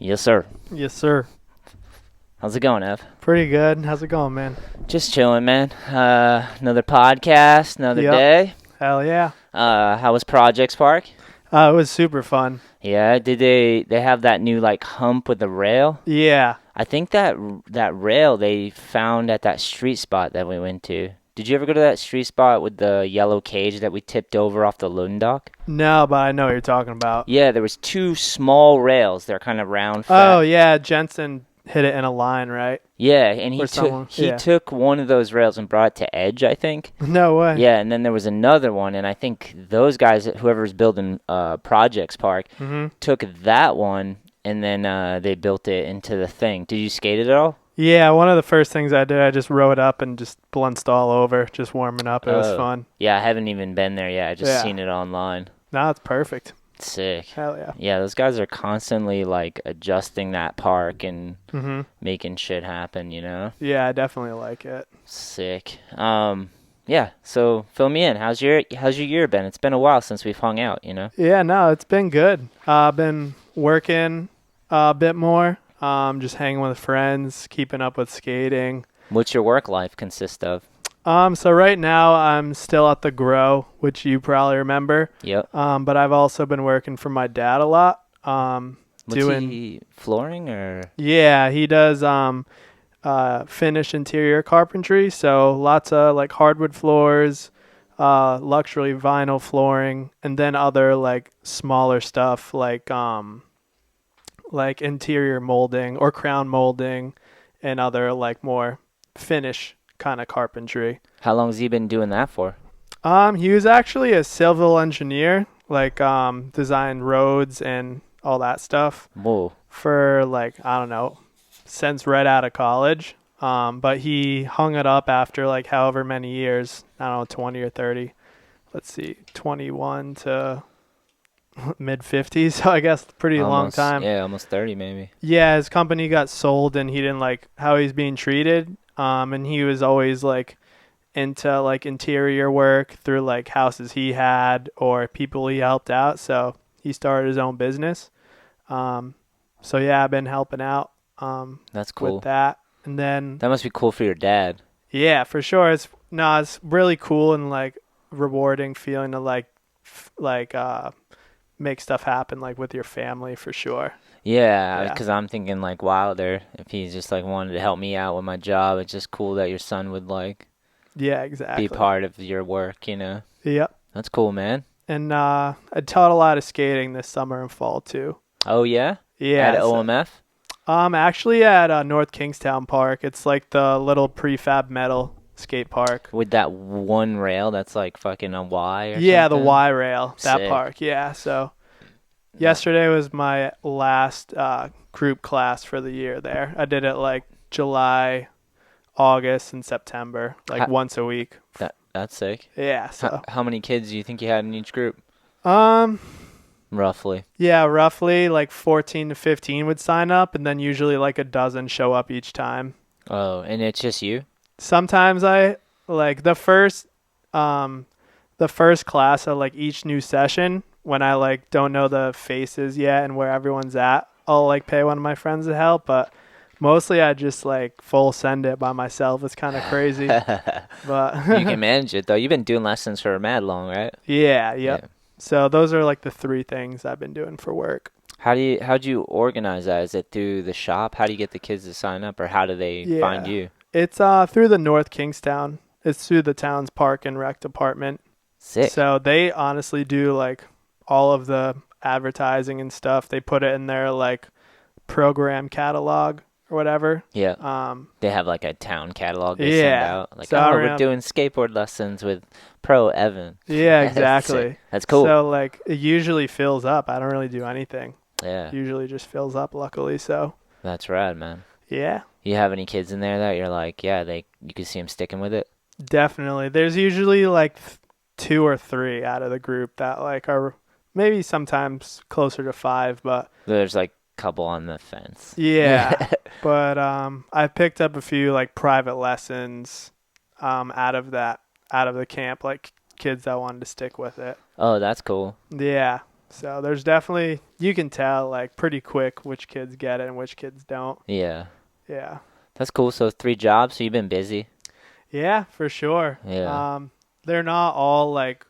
Yes, sir. Yes, sir. How's it going, Ev? Pretty good. How's it going, man? Just chilling, man. Another podcast, another Yep. day. Hell yeah. How was Projects Park? It was super fun. Yeah, did they have that new like hump with the rail? Yeah. I think that rail they found at that street spot that we went to. Did you ever go to that street spot with the yellow cage that we tipped over off the loading dock? No, but I know what you're talking about. Yeah, there was two small rails. They're kind of round. Oh, yeah. Jensen hit it in a line, right? Yeah, and he Yeah. took one of those rails and brought it to Edge, I think. No way. Yeah, and then there was another one, and I think those guys, whoever's building Projects Park, took that one, and then they built it into the thing. Did you skate it at all? Yeah, one of the first things I did, I just rode up and just blunched all over, just warming up. It was fun. Yeah, I haven't even been there yet. I just seen it online. No, it's perfect. Sick. Hell yeah. Yeah, those guys are constantly like adjusting that park and making shit happen, you know? Yeah, I definitely like it. Sick. Yeah, so fill me in. How's your year been? It's been a while since we've hung out, you know? Yeah, no, it's been good. I've been working a bit more, just hanging with friends, keeping up with skating. What's your work life consist of? So right now I'm still at the Grow, which you probably remember. Yep. But I've also been working for my dad a lot. Doing he flooring or? Yeah, he does finish interior carpentry, so lots of like hardwood floors, luxury vinyl flooring, and then other like smaller stuff like interior molding or crown molding and other like more finish kind of carpentry. How long has he been doing that for? He was actually a civil engineer, like designed roads and all that stuff. Whoa. For like, I don't know, since right out of college. But he hung it up after like however many years, I don't know, 20 or 30. Let's see, 21 to mid 50s. So I guess pretty long time. Yeah, almost 30 maybe. Yeah, his company got sold and he didn't like how he's being treated. And he was always like into like interior work through like houses he had or people he helped out. So he started his own business. So yeah, I've been helping out. That's cool. With that. And then that must be cool for your dad. Yeah, for sure. It's really cool and like rewarding feeling to like make stuff happen like with your family for sure. Yeah, because I'm thinking like Wilder, if he's just like wanted to help me out with my job, it's just cool that your son would like exactly be part of your work, you know? Yep. That's cool, man. And I taught a lot of skating this summer and fall too. Oh yeah? Yeah. At OMF? Actually at North Kingstown Park. It's like the little prefab metal skate park. With that one rail that's like fucking a Y or something? Yeah, the Y rail, that Sick. park. Yeah, so yesterday was my last group class for the year there. I did it like July, August, and September, like once a week. That's sick. Yeah. So how many kids do you think you had in each group? Roughly. Yeah, roughly like 14 to 15 would sign up, and then usually like a dozen show up each time. Oh, and it's just you? Sometimes I like the first class of like each new session when I like don't know the faces yet and where everyone's at. I'll like pay one of my friends to help, but mostly I just like full send it by myself. It's kind of crazy, but you can manage it though. You've been doing lessons for mad long, right? Yeah. Yep. So those are like the three things I've been doing for work. How'd you organize that? Is it through the shop? How do you get the kids to sign up, or how do they find you? It's through the North Kingstown. It's through the town's park and rec department. Sick. So they honestly do like all of the advertising and stuff. They put it in their like program catalog or whatever. Yeah. They have like a town catalog they send out. Like, so we're doing skateboard lessons with Pro Evan. Yeah, exactly. That's cool. So like it usually fills up. I don't really do anything. Yeah. It usually just fills up, luckily. So that's rad, man. Yeah. You have any kids in there that you're like, you could see them sticking with it? Definitely. There's usually like 2 or 3 out of the group that like are maybe sometimes closer to 5, but there's like a couple on the fence. Yeah. But I picked up a few like private lessons out of the camp, like kids that wanted to stick with it. Oh, that's cool. Yeah. So there's definitely, you can tell like pretty quick which kids get it and which kids don't. Yeah. Yeah. That's cool. So 3 jobs, so you've been busy. Yeah, for sure. Yeah. They're not all like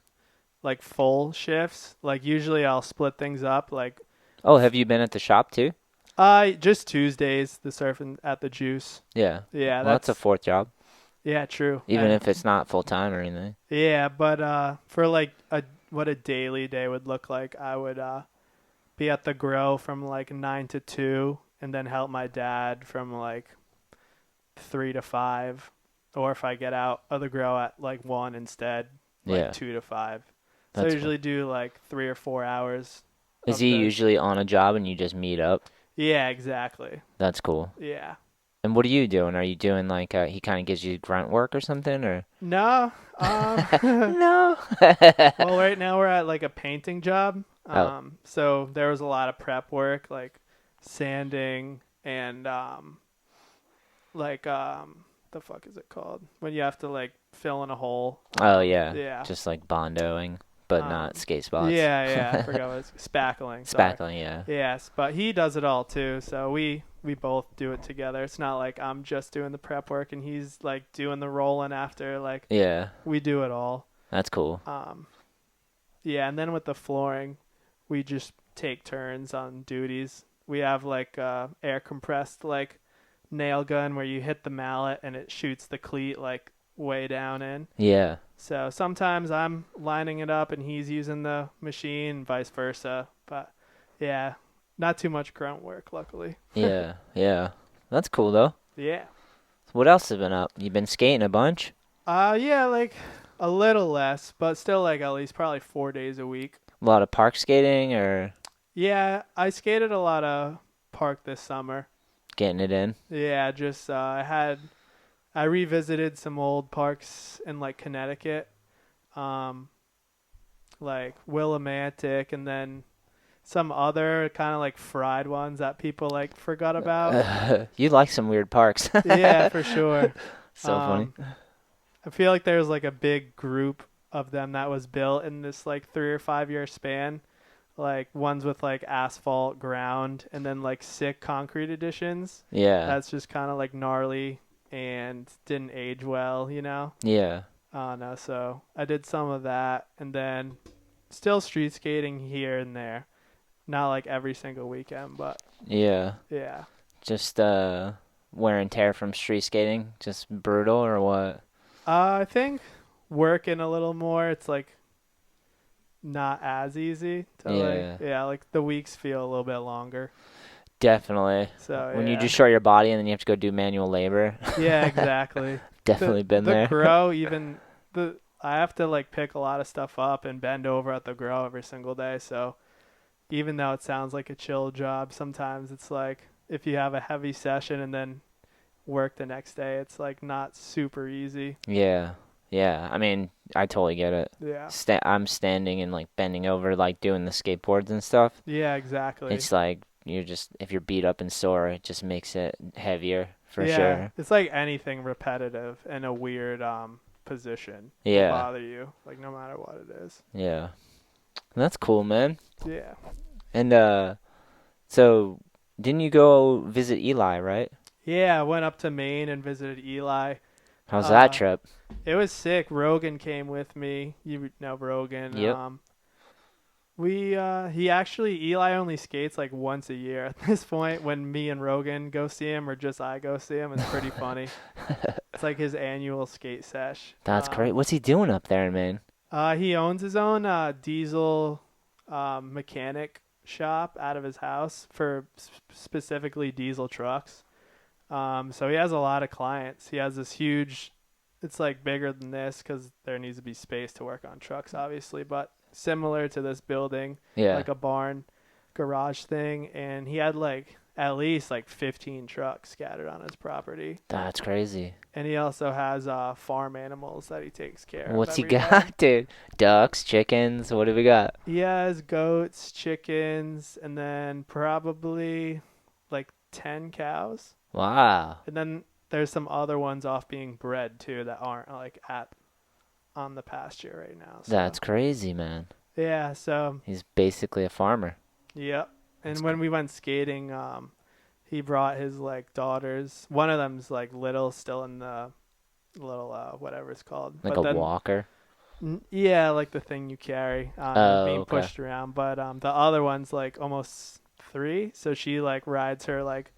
full shifts. Like usually I'll split things up. Like Oh, have you been at the shop too? just Tuesdays, the surfing at the Juice. Yeah. Yeah, Well, that's a fourth job, yeah, true. even if it's not full time or anything. Yeah, but for like what a daily day would look like, I would be at the grow from like 9 to 2, and then help my dad from like 3 to 5, or if I get out of the grow at like 1 instead, like Yeah. 2 to 5. So I That's usually do like 3 or 4 hours. Is of he the- usually on a job and you just meet up? Yeah, exactly. That's cool. Yeah. And what are you doing? Are you doing like he kind of gives you grunt work or something, or? No. No. Well, right now we're at like a painting job. Oh. So there was a lot of prep work, like sanding and the fuck is it called? When you have to like fill in a hole. Oh yeah. Yeah. Just like bondoing, but not skate spots. Yeah, I forgot what it's spackling. Sorry. Spackling, yeah. Yes, but he does it all too. So we both do it together. It's not like I'm just doing the prep work and he's like doing the rolling after. Like Yeah. we do it all. That's cool. Yeah, and then with the flooring, we just take turns on duties. We have like air compressed like nail gun where you hit the mallet and it shoots the cleat like way down in. Yeah. So sometimes I'm lining it up and he's using the machine, vice versa. But yeah, not too much grunt work, luckily. Yeah. Yeah. That's cool though. Yeah. What else has been up? You been skating a bunch? Yeah, like a little less, but still like at least probably 4 days a week. A lot of park skating or Yeah, I skated a lot of park this summer. getting it in? Yeah, just I revisited some old parks in like Connecticut, like Willimantic, and then some other kind of like fried ones that people like forgot about. You like some weird parks. Yeah, for sure. So funny. I feel like there was like a big group of them that was built in this like 3 or 5 year span. Like ones with like asphalt ground and then like sick concrete additions. Yeah. That's just kind of like gnarly and didn't age well, you know? Yeah. No, so I did some of that and then still street skating here and there. Not like every single weekend, but Yeah. yeah. Just wear and tear from street skating, just brutal or what? I think working a little more, it's like not as easy to like the weeks feel a little bit longer. Definitely. So When you just short your body and then you have to go do manual labor. Yeah, exactly. Definitely been the there. grow, even I have to like pick a lot of stuff up and bend over at the grow every single day. So even though it sounds like a chill job, sometimes it's like if you have a heavy session and then work the next day, it's like not super easy. Yeah. Yeah. I mean, I totally get it. Yeah. I'm standing and like bending over, like doing the skateboards and stuff. Yeah, exactly. It's like if you're beat up and sore, it just makes it heavier for yeah, sure. It's like anything repetitive in a weird position Yeah. will bother you, like no matter what it is. Yeah. That's cool, man. Yeah. And so didn't you go visit Eli, right? Yeah, I went up to Maine and visited Eli. How's that trip? It was sick. Rogan came with me. You know Rogan. Yep. Eli only skates like once a year at this point when me and Rogan go see him or just I go see him. It's pretty funny. It's like his annual skate sesh. That's great. What's he doing up there in Maine? He owns his own diesel mechanic shop out of his house for specifically diesel trucks. So he has a lot of clients. He has this huge, it's like bigger than this because there needs to be space to work on trucks, obviously, but similar to this building, like a barn garage thing. And he had like at least like 15 trucks scattered on his property. That's crazy. And he also has farm animals that he takes care of. What's he got, dude? Ducks, chickens, what do we got? He has goats, chickens, and then probably like 10 cows. Wow. And then there's some other ones off being bred too that aren't like on the pasture right now. So. That's crazy, man. Yeah, so He's basically a farmer. yep. That's And when we went skating, he brought his like daughters. One of them's like little, still in the little whatever it's called. like But a then walker. yeah, like the thing you carry, Oh, being okay. pushed around. But the other one's like almost 3, so she like rides her like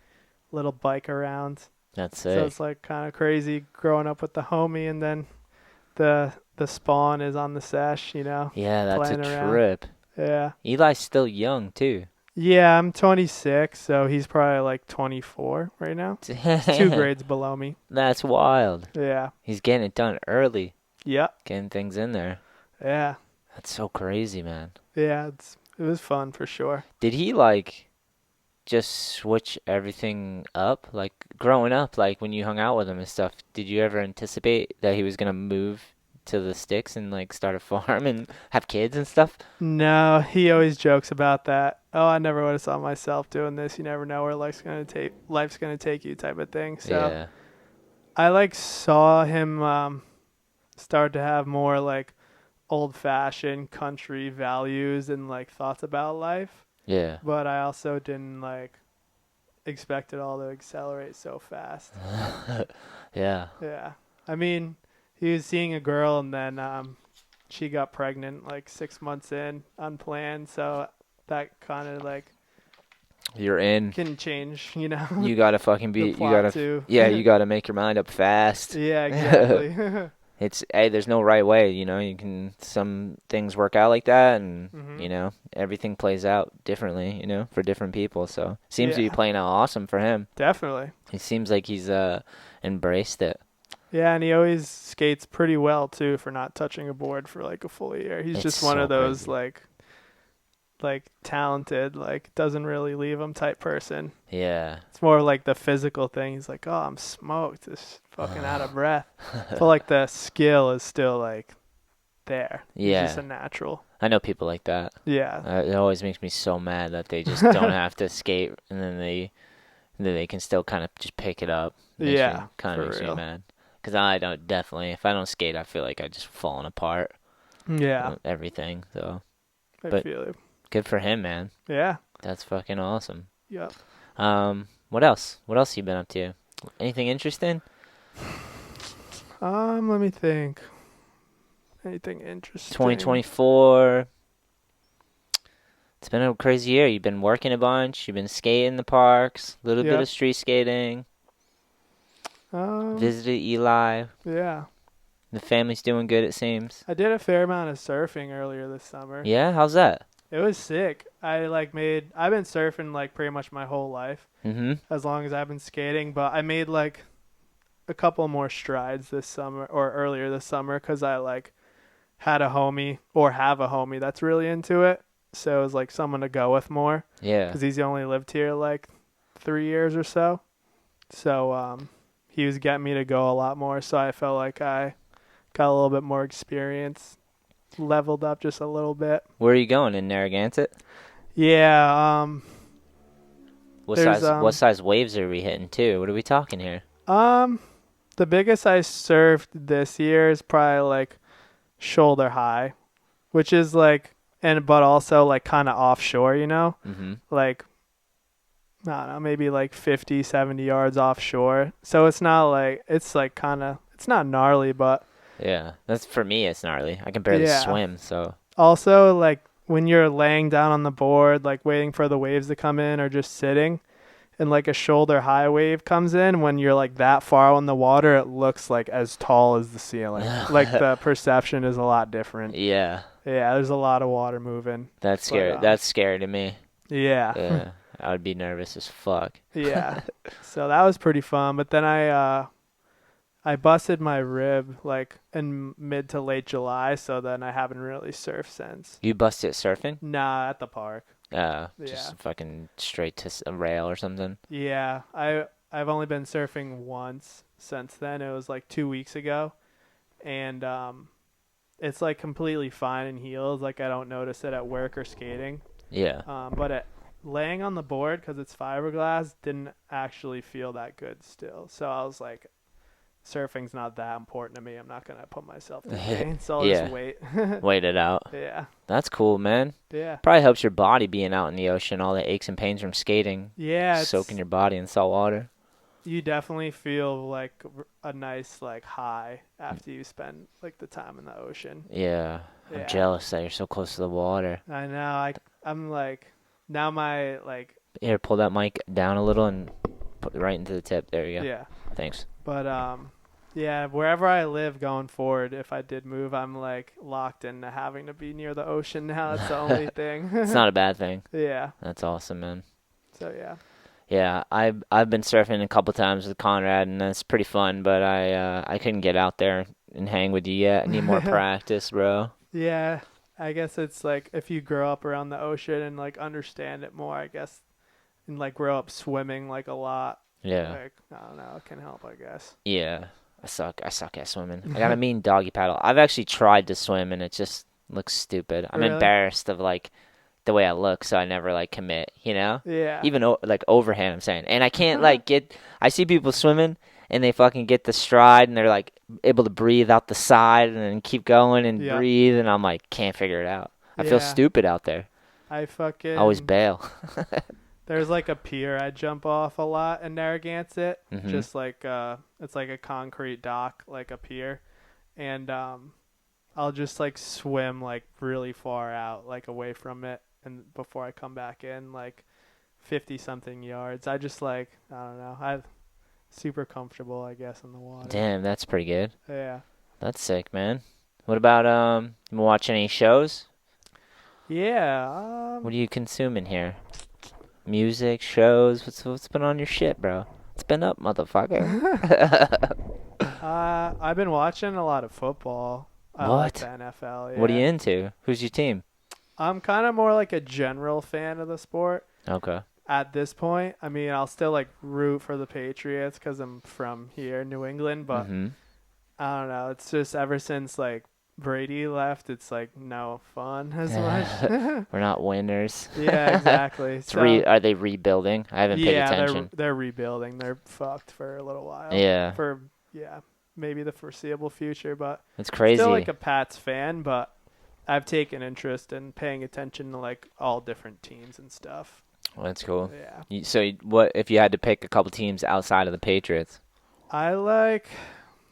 little bike around. That's So sick. it's like kind of crazy growing up with the homie, and then the spawn is on the sesh, Yeah, that's a playing around. trip. Yeah. Eli's still young too. Yeah, I'm 26, so he's probably like 24 right now. He's 2 grades below me. That's wild. Yeah. He's getting it done early, Yep. getting things in there. Yeah. That's so crazy, man. Yeah. It was fun for sure. Did he like just switch everything up? Like growing up, like when you hung out with him and stuff, did you ever anticipate that he was gonna move to the sticks and like start a farm and have kids and stuff? No, he always jokes about that. Oh, I never would have saw myself doing this. You never know where life's gonna take you, type of thing. So Yeah. I like saw him start to have more like old fashioned country values and like thoughts about life. Yeah. But I also didn't like expect it all to accelerate so fast. Yeah. Yeah. I mean, he was seeing a girl and then she got pregnant like 6 months in, unplanned, so that kind of like You're in. can change, You gotta fucking the be. You plot gotta. too. Yeah. You gotta make your mind up fast. Yeah, exactly. It's hey, there's no right way, you can some things work out like that and Mhm. everything plays out differently, for different people. So seems to be Yeah, playing out awesome for him. definitely. He seems like he's embraced it. Yeah, and he always skates pretty well too for not touching a board for like a full year. He's It's just one so of those crazy. like talented, like doesn't really leave him type person. Yeah. It's more like the physical thing. He's like, "Oh, I'm smoked. Just fucking out of breath." But like the skill is still like there. He's just Yeah. a natural. I know people like that. Yeah. It always makes me so mad that they just don't have to skate and then they can still kind of just pick it up. Yeah, Kind of for makes me real. mad. Cuz I don't definitely if I don't skate, I feel like I just falling apart Yeah, everything. So, I but feel it. good for him, man. Yeah. That's fucking awesome. Yep. What else? What else you been up to? Anything interesting? Let me think. Anything interesting? 2024. It's been a crazy year. You've been working a bunch. You've been skating the parks. A little bit Yep. of street skating. Um, Visited Eli. yeah. The family's doing good, it seems. I did a fair amount of surfing earlier this summer. Yeah, how's that? It was sick. I've been surfing like pretty much my whole life, Mm-hmm. as long as I've been skating, but I made like a couple more strides this summer or earlier this summer because I like had a homie or have a homie that's really into it. So it was like someone to go with more Yeah. because he's only lived here like 3 years or so. So he was getting me to go a lot more. So I felt like I got a little bit more experience, leveled up just a little bit. Where are you going? In Narragansett? Yeah. What There's size waves are we hitting too? What are we talking here? The biggest I surfed this year is probably like shoulder high, which is like, but also like kind of offshore, Mm-hmm. like, I don't know, maybe like 50, 70 yards offshore. So it's not like, it's like it's not gnarly, but Yeah. That's for me it's gnarly. I can barely yeah. swim, so Also like when you're laying down on the board, like waiting for the waves to come in or just sitting, and like a shoulder high wave comes in, when you're like that far on the water, it looks like as tall as the ceiling. Like the perception is a lot different. yeah. Yeah, there's a lot of water moving. That's scary. But, That's scary to me. Yeah. Yeah. I would be nervous as fuck. Yeah. So that was pretty fun, but then I busted my rib like in mid to late July, so then I haven't really surfed since. You busted surfing? Nah, at the park. Yeah. Yeah. Fucking straight to a rail or something. Yeah, I've only been surfing once since then. It was like 2 weeks ago, and it's like completely fine in heels. Like I don't notice it at work or skating. Yeah. But laying on the board because it's fiberglass didn't actually feel that good still. So I was like, surfing's not that important to me. I'm not gonna put myself through pain, so I'll just Yeah, wait. wait it out. Yeah, That's cool, man. yeah, Probably helps your body being out in the ocean, all the aches and pains from skating, yeah. soaking It's your body in salt water. you definitely feel like a nice like high after you spend like the time in the ocean. Yeah, I'm Yeah, jealous that you're so close to the water. I know. I'm like now my like Here, pull that mic down a little and put it right into the tip. There you go. yeah. Thanks. But yeah, wherever I live going forward, if I did move, I'm like locked into having to be near the ocean now. That's the only It's thing. not a bad thing. Yeah. That's awesome, man. So yeah. Yeah, I've been surfing a couple times with Conrad, and that's pretty fun. But I couldn't get out there and hang with you yet. I need more practice, bro. Yeah. I guess it's like if you grow up around the ocean and like understand it more, I guess, and like grow up swimming like a lot, Yeah, like I don't know, it can help, I guess. yeah. I suck. I suck at swimming. I got a mean doggy paddle. I've actually tried to swim, and it just looks stupid. I'm Really? embarrassed of like the way I look, so I never like commit. Yeah. Even like overhand, I'm saying, and I can't like get. I see people swimming, and they fucking get the stride, and they're like able to breathe out the side, and then keep going and Yep. breathe, and I'm like, can't figure it out. I feel Yeah. stupid out there. I I always fucking bail. there's like a pier I jump off a lot in Narragansett. Mhm. Just like it's like a concrete dock, like a pier. And I'll just like swim like really far out, like away from it and before I come back in, like 50 something yards. I just like I don't know. I super comfortable I guess in the water. Damn, that's pretty good. Yeah. That's sick, man. What about you been watching any shows? Yeah. What are you consuming here? Music, shows? What's been on your shit, bro? It's been up, motherfucker. I've been watching a lot of football. I like the What? NFL, What are you yeah. into? Who's your team? I'm kind of more like a general fan of the sport Okay. at this point. I mean, I'll still like root for the Patriots because I'm from here, New England, but Mhm. I don't know. It's just ever since like Brady left, it's like no fun as much. We're not winners. Yeah, exactly. It's So are they rebuilding? I haven't paid yeah, attention. they're rebuilding. They're fucked for a little while. Yeah. For yeah, maybe the foreseeable future, but It's still like crazy. a Pats fan, but I've taken interest in paying attention to like all different teams and stuff. Well, that's cool. Yeah. What if you had to pick a couple teams outside of the Patriots? I like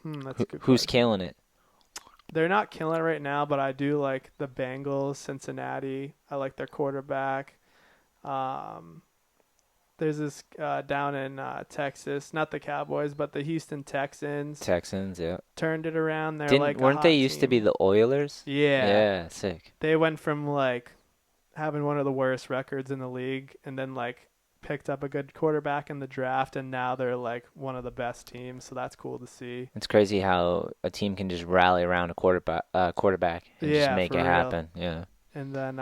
that's a good Who's question. killing it? They're not killing it right now, but I do like the Bengals, Cincinnati. I like their quarterback. Um, there's this down in Texas, not the Cowboys, but the Houston Texans Texans, yeah. turned it around. They're Didn't like a weren't they hot used to be team. the Oilers? Yeah, Yeah, sick. they went from like having one of the worst records in the league, and then like picked up a good quarterback in the draft, and now they're like one of the best teams. So that's cool to see. It's crazy how a team can just rally around a quarterback and just Yeah, make for it real. happen. Yeah. And then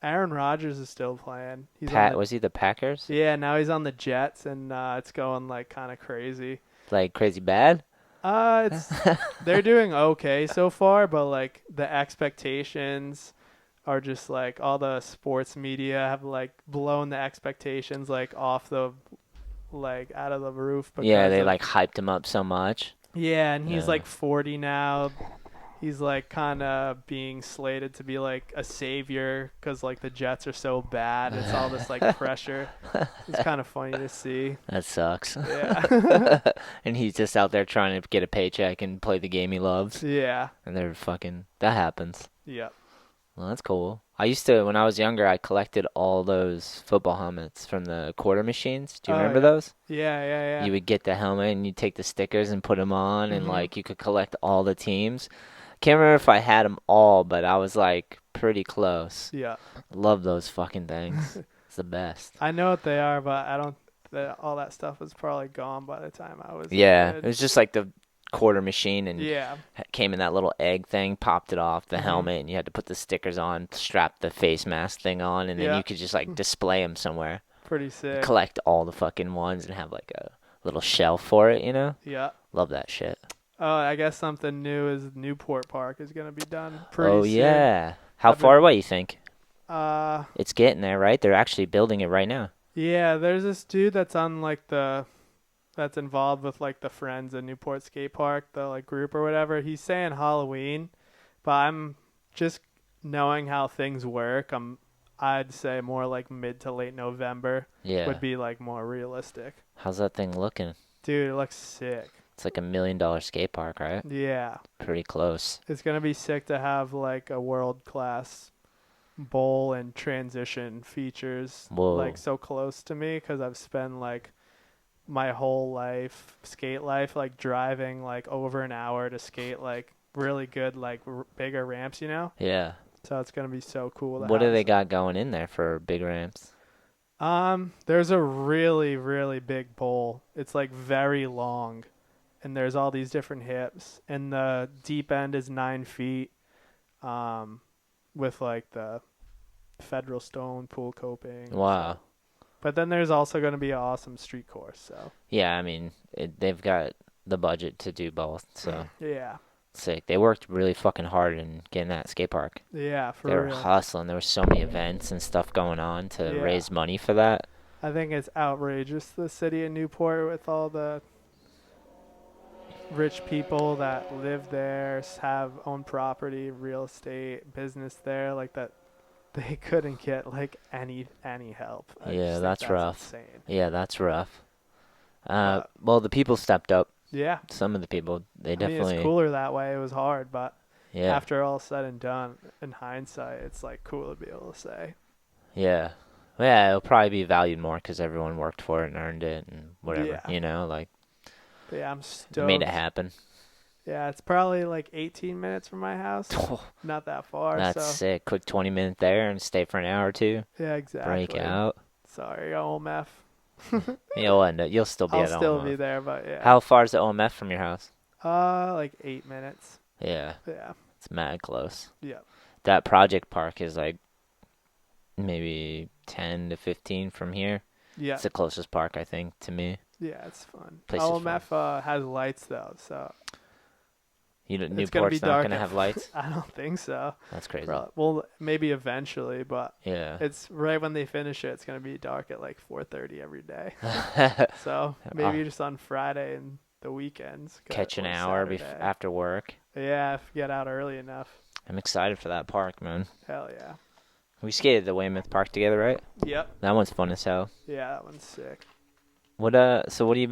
Aaron Rodgers is still playing. He's on Pat the was he the Packers? yeah, now he's on the Jets, and it's going like kind of crazy. Like crazy bad? It's they're doing okay so far, but like the expectations are just like all the sports media have like blown the expectations like off the like out of the roof Yeah, because they of like hyped him up so much. yeah, and he's Yeah. like 40 now. He's like kind of being slated to be like a savior because like the Jets are so bad. It's all this like pressure. It's kind of funny to see. That sucks. Yeah. And he's just out there trying to get a paycheck and play the game he loves. Yeah. And they're fucking that happens. Yep. Well, that's cool. I used to when I was younger, I collected all those football helmets from the quarter machines. Do you Oh remember yeah. those? Yeah, yeah, yeah. You would get the helmet and you take the stickers and put them on, and Mhm. like you could collect all the teams. Can't remember if I had them all, but I was like pretty close. Yeah. Love those fucking things. It's the best. I know what they are, but I don't. All that stuff was probably gone by the time I was a Yeah, it kid. was just like the quarter machine and Yeah. came in that little egg thing, popped it off the Mhm. helmet, and you had to put the stickers on, strap the face mask thing on, and then Yeah. you could just like display them somewhere. Pretty sick. Collect all the fucking ones and have like a little shelf for it. Yeah. Love that shit. Oh, I guess something new is Newport Park is gonna be done pretty Oh soon. yeah. How I've far been, away you think? uh, It's getting there, right? They're actually building it right now. yeah. There's this dude that's on like the that's involved with like the friends in Newport Skate Park, the like group or whatever. He's saying Halloween, but I'm just knowing how things work. I'd say more like mid to late November would Yeah. be like more realistic. How's that thing looking? Dude, it looks sick. It's like $1 million skate park, right? Yeah. Pretty close. It's gonna be sick to have like a world class bowl and transition features like Whoa. so close to me because I've spent like my whole life, skate life, like driving like over an hour to skate like really good like bigger ramps, you know. Yeah. So it's gonna be so cool to What do have. they got going in there for big ramps? There's a really really big bowl. It's like very long, and there's all these different hips, and the deep end is 9 feet. Um, with like the federal stone pool coping. So. Wow. But then there's also going to be an awesome street course. So Yeah, I mean, they've got the budget to do both, so yeah, sick. They worked really fucking hard in getting that skate park. yeah, They for were real. hustling. There were so many events and stuff going on to Yeah, raise money for that. I think it's outrageous the city of Newport with all the rich people that live there, have own property, real estate, business there, like that. They couldn't get like any help. I Yeah, just think that's rough. insane. Yeah, that's rough. But Well, the people stepped up. yeah, Some of the people, they I mean it's definitely, cooler that way. It was hard, but yeah, after all said and done, in hindsight, it's like cool to be able to say. yeah. Yeah, it'll probably be valued more because everyone worked for it and earned it and whatever, Yeah, like, but yeah, I'm made it stoked. happen. Yeah, it's probably like 18 minutes from my house. Not that far, That's so sick. Quick 20 minute there and stay for an hour or two. yeah, Break exactly. out. Sorry, OMF. You'll still be I'll at still be OMF. there, but yeah. How far is the OMF from your house? Like 8 minutes. Yeah, Yeah, it's mad close. yeah, That project park is like maybe 10 to 15 from here. yeah, It's the closest park, I think, to me. yeah. It's fun. Place is fun. OMF has lights though, so it's gonna be Newport's not dark. gonna have lights. I don't think so. That's crazy. Well, maybe eventually, but Yeah. it's right when they finish it. It's gonna be dark at like 4:30 every day. So maybe just on Friday and the weekends. Catch an or hour Saturday. after work. Yeah, if you get out early enough. I'm excited for that park, man. Hell yeah. We skated the Weymouth Park together, right? Yep. That one's fun as hell. Yeah, that one's sick. So what have you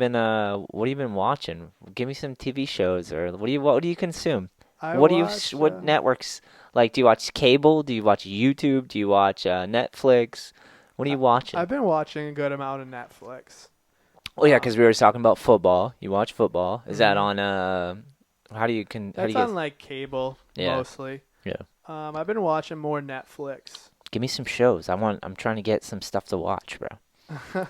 been watching? Give me some TV shows or what do you consume? I What do you watch. what networks like? Do you watch cable? Do you watch YouTube? Do you watch Netflix? What are you watching? I've been watching a good amount of Netflix. Oh yeah, because we were talking about football. You watch football. Is that Mhm. on how do you That's get on like cable Yeah. mostly. Yeah. I've been watching more Netflix. Give me some shows. I'm trying to get some stuff to watch, bro.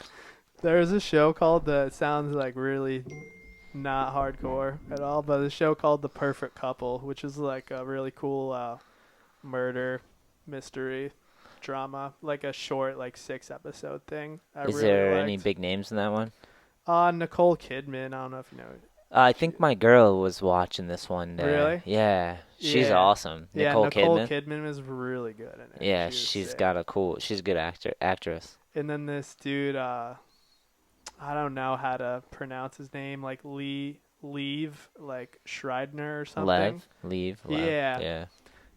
There's a show called it sounds like really not hardcore at all, but a show called The Perfect Couple, which is like a really cool murder mystery drama, like a short like 6 episode thing. I Is really there liked. any big names in that one? Nicole Kidman. I don't know if you know. I think my girl was watching this one day. Really? Yeah. She's Yeah. awesome. Yeah, Nicole Nicole Kidman. Kidman was really good in it. Yeah, She was she's sick. got she's a good actress. And then this dude, I don't know how to pronounce his name, like Leave, like Schreidner or something. Leave. Yeah. Yeah.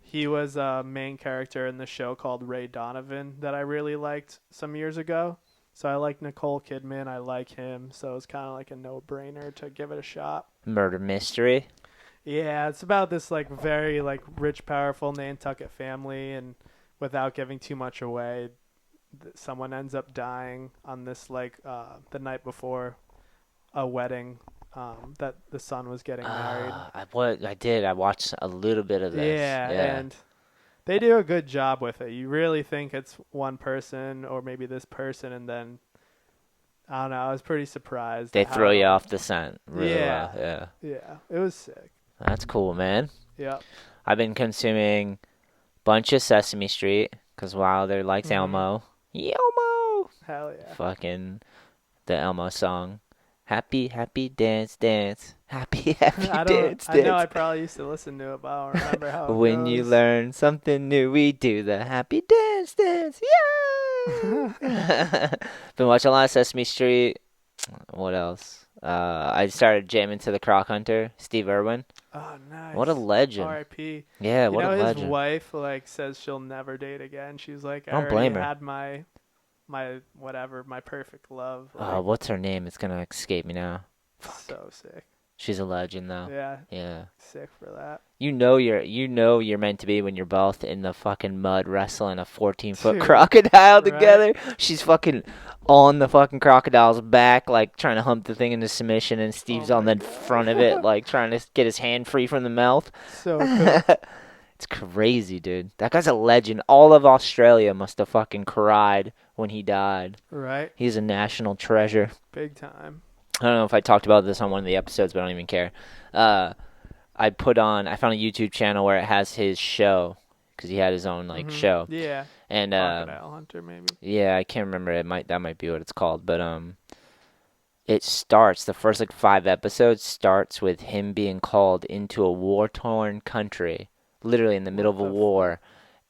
He was a main character in the show called Ray Donovan that I really liked some years ago. So I like Nicole Kidman. I like him. So it's kind of like a no-brainer to give it a shot. Murder mystery. Yeah, it's about this like very like rich, powerful Nantucket family, and without giving too much away, someone ends up dying on this like the night before a wedding that the son was getting married. I did. I watched a little bit of this. Yeah, and they do a good job with it. You really think it's one person or maybe this person, and then I don't know. I was pretty surprised. They at throw how- you off the scent. Really Yeah. well. Yeah. Yeah, it was sick. That's cool, man. Yeah. I've been consuming bunch of Sesame Street because Wilder likes Mhm. Elmo. Elmo. Hell yeah. Fucking the Elmo song. Happy, happy, dance, dance. Happy, happy, dance, I know I dance. probably used to listen to it, but I don't remember how it When you goes. learn something new, we do the happy dance, dance. Yay! Been watching a lot of Sesame Street. What else? I started jamming to the Croc Hunter, Steve Irwin. Oh, What a nice. legend. R.I.P. Yeah, You what a know, his legend. wife like says she'll never date again. She's like, I Don't already blame her. had my whatever, my perfect love. Like, What's her name? It's gonna escape me now. Fuck. so sick. She's a legend though. Yeah, Yeah. sick for that. You know you're meant to be when you're both in the fucking mud wrestling a 14-foot Dude, crocodile right? together. She's fucking on the fucking crocodile's back, like trying to hump the thing into submission, and Oh Steve's on my the front of it, god. like trying to get his hand free from the mouth. So cooked. It's crazy, dude. That guy's a legend. All of Australia must have fucking cried when he died. Right? He's a national treasure. Big time. I don't know if I talked about this on one of the episodes, but I don't even care. Uh, I found a YouTube channel where it has his show because he had his own like show, Yeah. and Crocodile Hunter, maybe. yeah, I can't remember. That might be what it's called, but it starts the first like 5 episodes starts with him being called into a war torn country, literally in the middle What of a the fuck? war,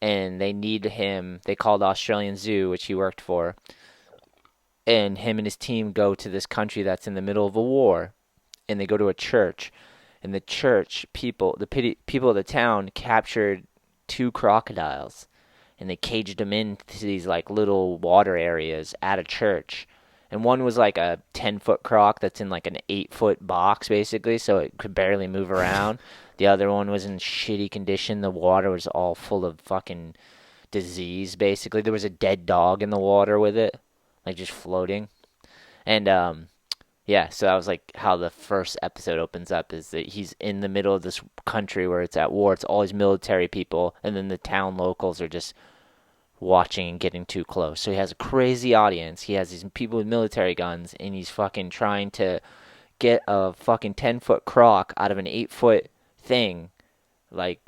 and they need him. They called the Australian Zoo, which he worked for, and him and his team go to this country that's in the middle of a war, and they go to a church, and the church people, people of the town captured 2 crocodiles, and they caged them into these like little water areas at a church. And one was like a 10-foot croc that's in like an 8-foot box basically, so it could barely move around. The other one was in shitty condition. The water was all full of fucking disease basically. There was a dead dog in the water with it, like just floating. And yeah, so that was like how the first episode opens up is that he's in the middle of this country where it's at war. It's all these military people, and then the town locals are just watching and getting too close. So he has a crazy audience. He has these people with military guns, and he's fucking trying to get a fucking 10-foot croc out of an 8-foot thing. Like,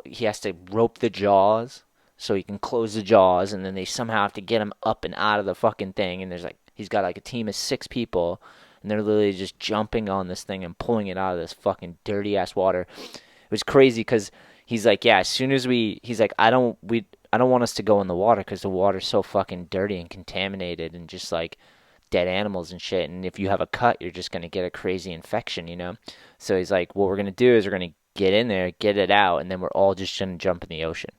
he has to rope the jaws so he can close the jaws, and then they somehow have to get him up and out of the fucking thing. And there's like, he's got like a team of 6 people, and they're literally just jumping on this thing and pulling it out of this fucking dirty ass water. It was crazy because he's like, yeah, as soon as he's like, I don't want us to go in the water because the water's so fucking dirty and contaminated and just like dead animals and shit. And if you have a cut, you're just gonna get a crazy infection, you know. So he's like, what we're gonna do is we're gonna get in there, get it out, and then we're all just gonna jump in the ocean.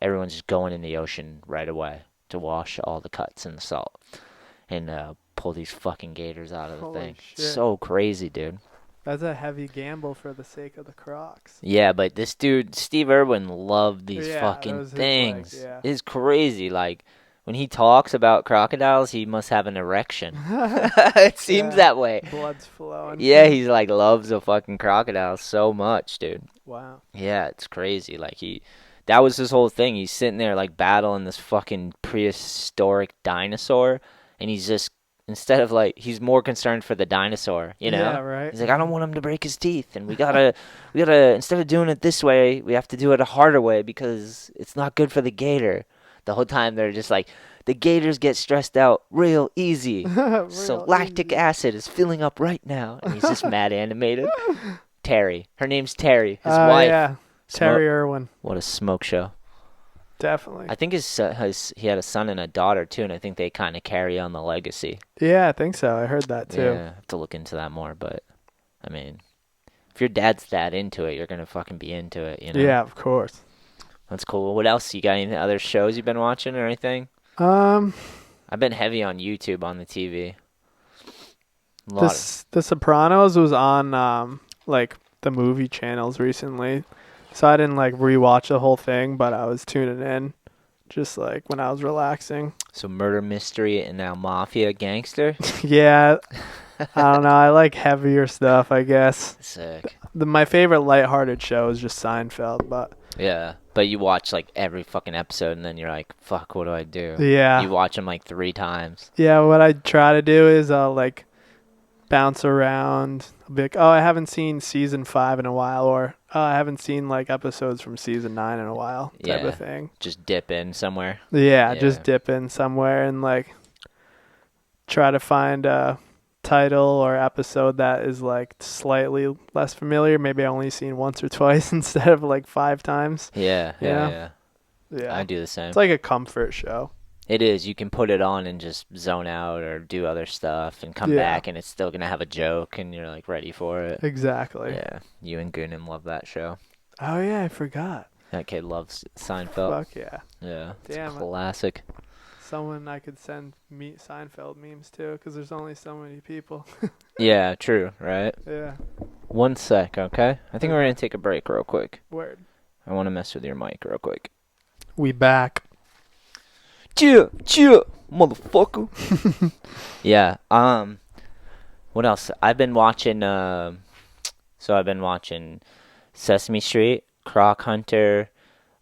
Everyone's just going in the ocean right away to wash all the cuts and the salt and pull these fucking gators out of the Holy thing. shit. So crazy, dude. That's a heavy gamble for the sake of the Crocs. Yeah, but this dude, Steve Irwin, loved these Yeah, that fucking was his like, things. yeah. It's crazy. Like, when he talks about crocodiles, he must have an erection. It seems Yeah. that way. Blood's flowing. Yeah, he's like loves a fucking crocodile so much, dude. Wow. Yeah, it's crazy. Like, that was his whole thing. He's sitting there like battling this fucking prehistoric dinosaur, and he's just instead of like he's more concerned for the dinosaur, you Yeah, know? right. He's like, I don't want him to break his teeth, and we gotta instead of doing it this way, we have to do it a harder way because it's not good for the gator. The whole time they're just like, the gators get stressed out real easy. So Real lactic easy. acid is filling up right now, and he's just mad animated. Terry, her name's Terry, his Oh wife. yeah. Terry Irwin. What a smoke show. Definitely. I think he had a son and a daughter too, and I think they kind of carry on the legacy. Yeah, I think so. I heard that too. Yeah, I have to look into that more, but I mean, if your dad's that into it, you're gonna fucking be into it, you know? Yeah, of course. That's cool. What else? You got any other shows you've been watching or anything? Um, I've been heavy on YouTube on the TV. A lot. The Sopranos was on like the movie channels recently, so I didn't like rewatch the whole thing, but I was tuning in, just like when I was relaxing. So murder mystery and now mafia gangster. Yeah, I don't know. I like heavier stuff, I guess. Sick. My favorite lighthearted show is just Seinfeld, but Yeah, but you watch like every fucking episode, and then you're like, "Fuck, what do I do?" yeah, You watch them like 3 times. yeah. What I try to do is like bounce around. I'll be like, oh, I haven't seen season 5 in a while, or oh, I haven't seen like episodes from season 9 in a while, type Yeah. of thing. Just dip in somewhere. Yeah, Yeah. just dip in somewhere and like try to find a title or episode that is like slightly less familiar. Maybe I only seen once or twice instead of like 5 times. Yeah, Yeah. yeah. Yeah. I do the same. It's like a comfort show. It is. You can put it on and just zone out or do other stuff and come Yeah, back and it's still gonna have a joke and you're like ready for it. exactly. Yeah, you and Goonan love that show. Oh yeah, I forgot. That kid loves Seinfeld. Fuck yeah. Yeah, it's a Damn, classic. someone I could send me Seinfeld memes to, because there's only so many people. Yeah, true, right? Yeah. 1 sec, okay? I think we're Okay. gonna take a break real quick. Word. I want to mess with your mic real quick. We back. Cheer, cheer, motherfucker. Yeah. What else? I've been watching Sesame Street, Croc Hunter.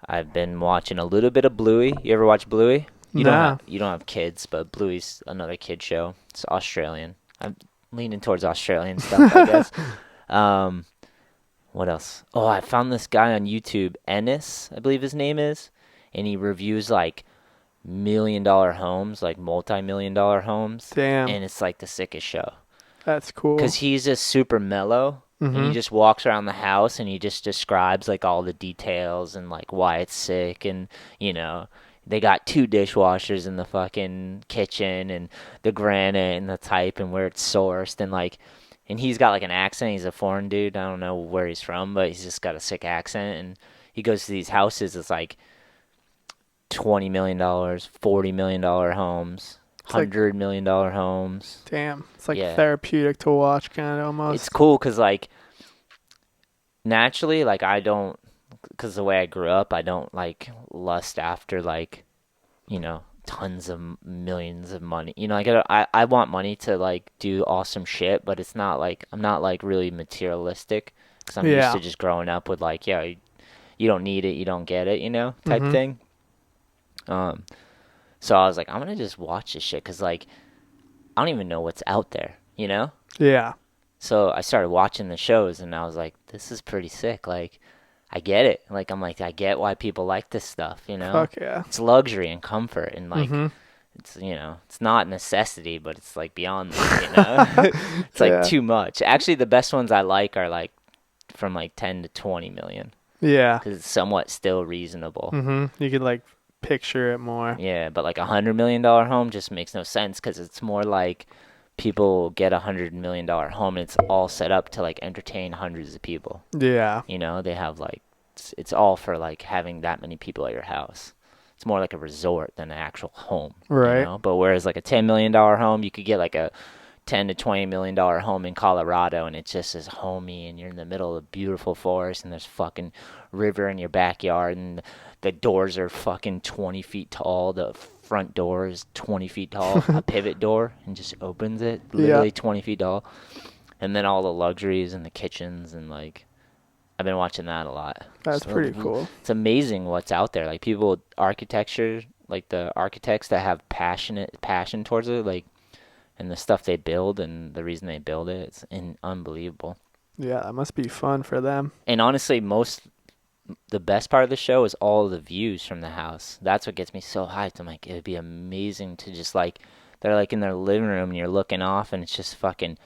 I've been watching a little bit of Bluey. You ever watch Bluey? Nah. You don't have kids, but Bluey's another kid show. It's Australian. I'm leaning towards Australian stuff, I guess. Um, what else? Oh, I found this guy on YouTube, Ennis, I believe his name is, and he reviews like $1 million homes, like multi-million-dollar homes, Damn. and it's like the sickest show. That's cool. Cause he's just super mellow, and he Mhm. just walks around the house and he just describes like all the details and like why it's sick, and you know they got 2 dishwashers in the fucking kitchen and the granite and the type and where it's sourced and like, and he's got like an accent. He's a foreign dude. I don't know where he's from, but he's just got a sick accent, and he goes to these houses. It's like $20 million, $40 million homes, It's like, $100 million homes. damn. It's like Yeah, therapeutic to watch, kind of it's almost. cool because like naturally, like I don't, because the way I grew up, I don't like lust after like, tons of millions of money. Like I want money to like do awesome shit, but it's not like I'm not like really materialistic because I'm used Yeah. to just growing up with like, yeah, you don't need it, you don't get it, type Mhm. thing. Um, so I was like, I'm gonna just watch this shit because like I don't even know what's out there. Yeah. So I started watching the shows and I was like, this is pretty sick. Like, I get it. Like, I'm like, I get why people like this stuff. Fuck yeah. It's luxury and comfort and like, Mhm. it's not necessity, but it's like beyond that. It's like Yeah. too much. Actually, the best ones I like are like from like 10 to 20 million Yeah. because it's somewhat still reasonable. Mhm. You could like picture it more. Yeah, but like $100 million home just makes no sense because it's more like people get $100 million home and it's all set up to like entertain hundreds of people. Yeah. They have like it's all for like having that many people at your house. It's more like a resort than an actual home. Right. But whereas like a $10 million home, you could get like a $10 to $20 million home in Colorado, and it's just as homey, and you're in the middle of a beautiful forest, and there's fucking river in your backyard, and the doors are fucking 20 feet tall. The front door is 20 feet tall, a pivot door, and just opens it, Yeah. literally 20 feet tall. And then all the luxuries and the kitchens, and like, I've been watching that a lot. That's pretty cool. It's amazing what's out there. Like people, architecture, like the architects that have passion towards it, like, and the stuff they build and the reason they build it, unbelievable. Yeah, that must be fun for them. And honestly, the best part of the show is all the views from the house. That's what gets me so hyped. I'm like, it would be amazing to just like, they're like in their living room and you're looking off and it's just fucking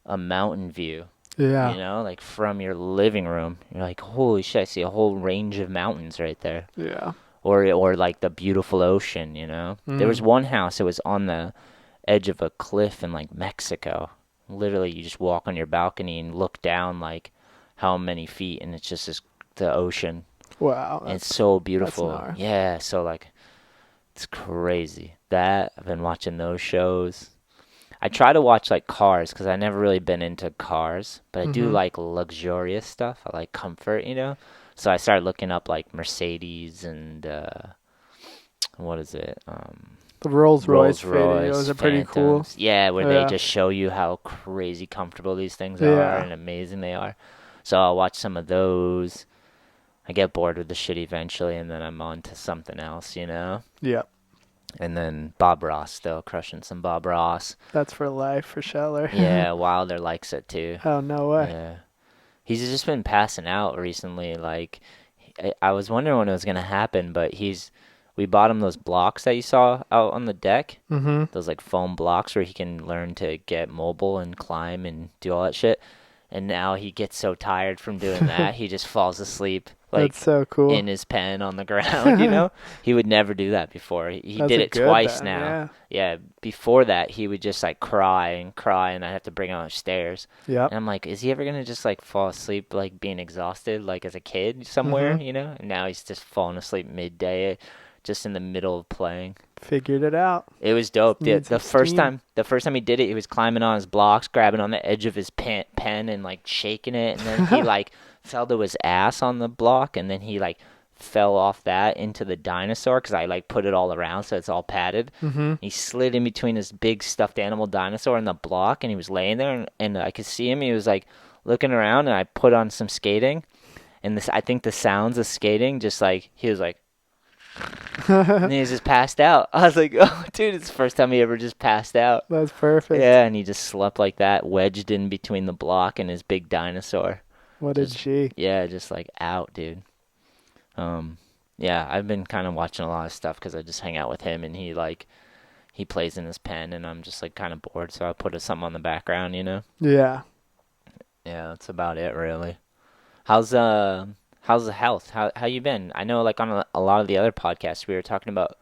a mountain view. Yeah. Like from your living room. You're like, holy shit, I see a whole range of mountains right there. Yeah. Or like the beautiful ocean. There was one house, it was on the edge of a cliff in like Mexico. Literally, you just walk on your balcony and look down like how many feet, and it's just the ocean. Wow. And it's so beautiful. gnarly. Yeah, so like it's crazy. That I've been watching those shows. I try to watch like cars because I never really been into cars, but I do Mhm. like luxurious stuff. I like comfort. So I started looking up like Mercedes and what is it? The Rolls Royce Rolls Royce, videos are pretty cool. Phantoms. Yeah, where they Yeah. just show you how crazy comfortable these things are Yeah. and amazing they are. So I'll watch some of those. I get bored with the shit eventually, and then I'm on to something else. Yeah. And then Bob Ross, still crushing some Bob Ross. That's for life for SHETLER. Yeah, Wilder likes it too. Oh, no way. Yeah. He's just been passing out recently. Like, I was wondering when it was going to happen, but we bought him those blocks that you saw out on the deck. Mm-hmm. Those like foam blocks where he can learn to get mobile and climb and do all that shit. And now he gets so tired from doing that, he just falls asleep That's like so cool. in his pen on the ground, you know? He would never do that before. He That's did a it good twice then. now. Yeah. Yeah, before that he would just like cry and cry and I'd have to bring him upstairs. Yep. And I'm like, is he ever gonna just like fall asleep like being exhausted like as a kid somewhere, Mhm. you know? And now he's just falling asleep midday just in the middle of playing. Figured it out. It was dope. The Need the some first steam. time the first time he did it, he was climbing on his blocks, grabbing on the edge of his pen and like shaking it, and then he like fell to his ass on the block, and then he like fell off that into the dinosaur because I like put it all around so it's all padded. Mhm. He slid in between this big stuffed animal dinosaur and the block, and he was laying there, and I could see him. He was like looking around, and I put on some skating, and this I think the sounds of skating just like he was like. And he was just passed out. I was like, oh, dude, it's the first time he ever just passed out. That's perfect. Yeah, and he just slept like that, wedged in between the block and his big dinosaur. What a Just, G. yeah, just like out, dude. Um, yeah, I've been kind of watching a lot of stuff because I just hang out with him and he plays in his pen and I'm just like kind of bored, so I put something on the background, you know? Yeah. Yeah, that's about it, really. How's how's the health? How you been? I know like on a lot of the other podcasts we were talking about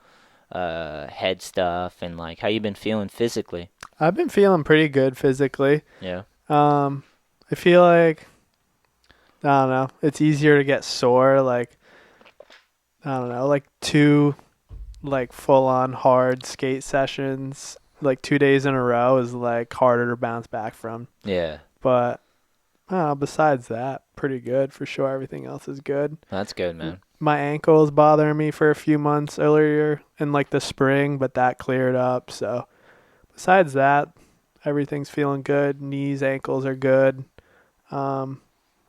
head stuff and like how you been feeling physically. I've been feeling pretty good physically. Yeah. Um, I feel like I don't know. It's easier to get sore. Like I don't know. Like two like full on hard skate sessions, like 2 days in a row, is like harder to bounce back from. Yeah. But besides that, pretty good for sure. Everything else is good. That's good, man. My ankle was bothering me for a few months earlier in like the spring, but that cleared up. So besides that, everything's feeling good. Knees, ankles are good. Um,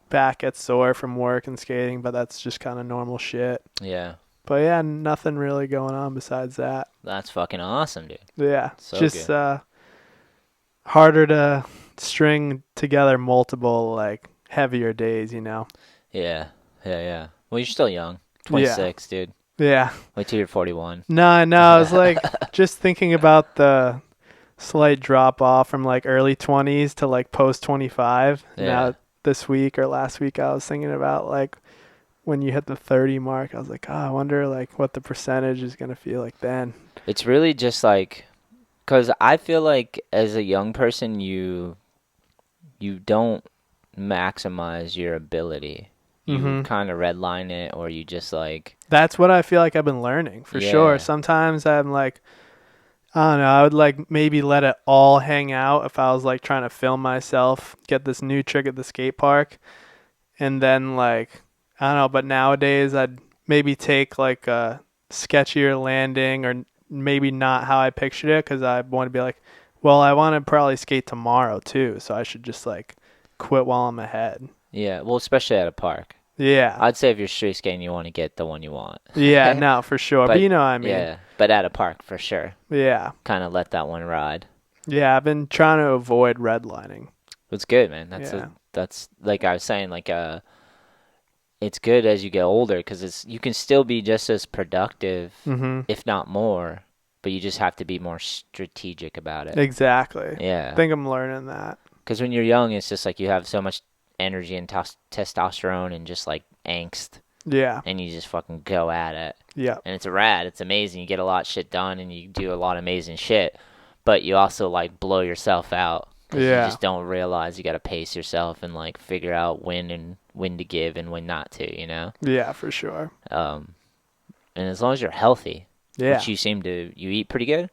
Back gets sore from work and skating, but that's just kind of normal shit. Yeah. But yeah, nothing really going on besides that. That's fucking awesome, dude. Yeah, So just good. harder to string together multiple like heavier days, you know. Yeah. Yeah, yeah. Well, you're still young. Yeah. 26, dude. Yeah. Wait till you're 41. No, I was like just thinking about the slight drop off from like early 20s to like post 25. Yeah. Now this week or last week I was thinking about like when you hit the 30 mark, I was like, oh, I wonder like what the percentage is going to feel like then. It's really just like, cause I feel like as a young person, you don't maximize your ability. You kind of redline it, or you just like, That's what I feel like I've been learning for sure. yeah, Sometimes I'm like, I don't know, I would like maybe let it all hang out if I was like trying to film myself, get this new trick at the skate park. And then like, I don't know, but nowadays I'd maybe take like a sketchier landing or maybe not how I pictured it because I want to be like, well, I want to probably skate tomorrow too. So I should just like quit while I'm ahead. yeah. Well, especially at a park. Yeah. I'd say if you're street skating, you want to get the one you want. Yeah, no, for sure. But But you know what I mean. yeah, but at a park for sure. Yeah. Kind of let that one ride. Yeah, I've been trying to avoid redlining. It's good, man. Yeah. That's like I was saying, like it's good as you get older because you can still be just as productive, if not more, but you just have to be more strategic about it. Exactly. Yeah. I think I'm learning that. Because when you're young, it's just like you have so much energy and testosterone and just like angst, Yeah. and you just fucking go at it. Yeah. And it's rad. It's amazing. You get a lot of shit done, and you do a lot of amazing shit. But you also like blow yourself out. 'Cause Yeah. You just don't realize you got to pace yourself and like figure out when to give and when not to. You know. Yeah, for sure. And as long as you're healthy, Yeah. which you eat pretty good.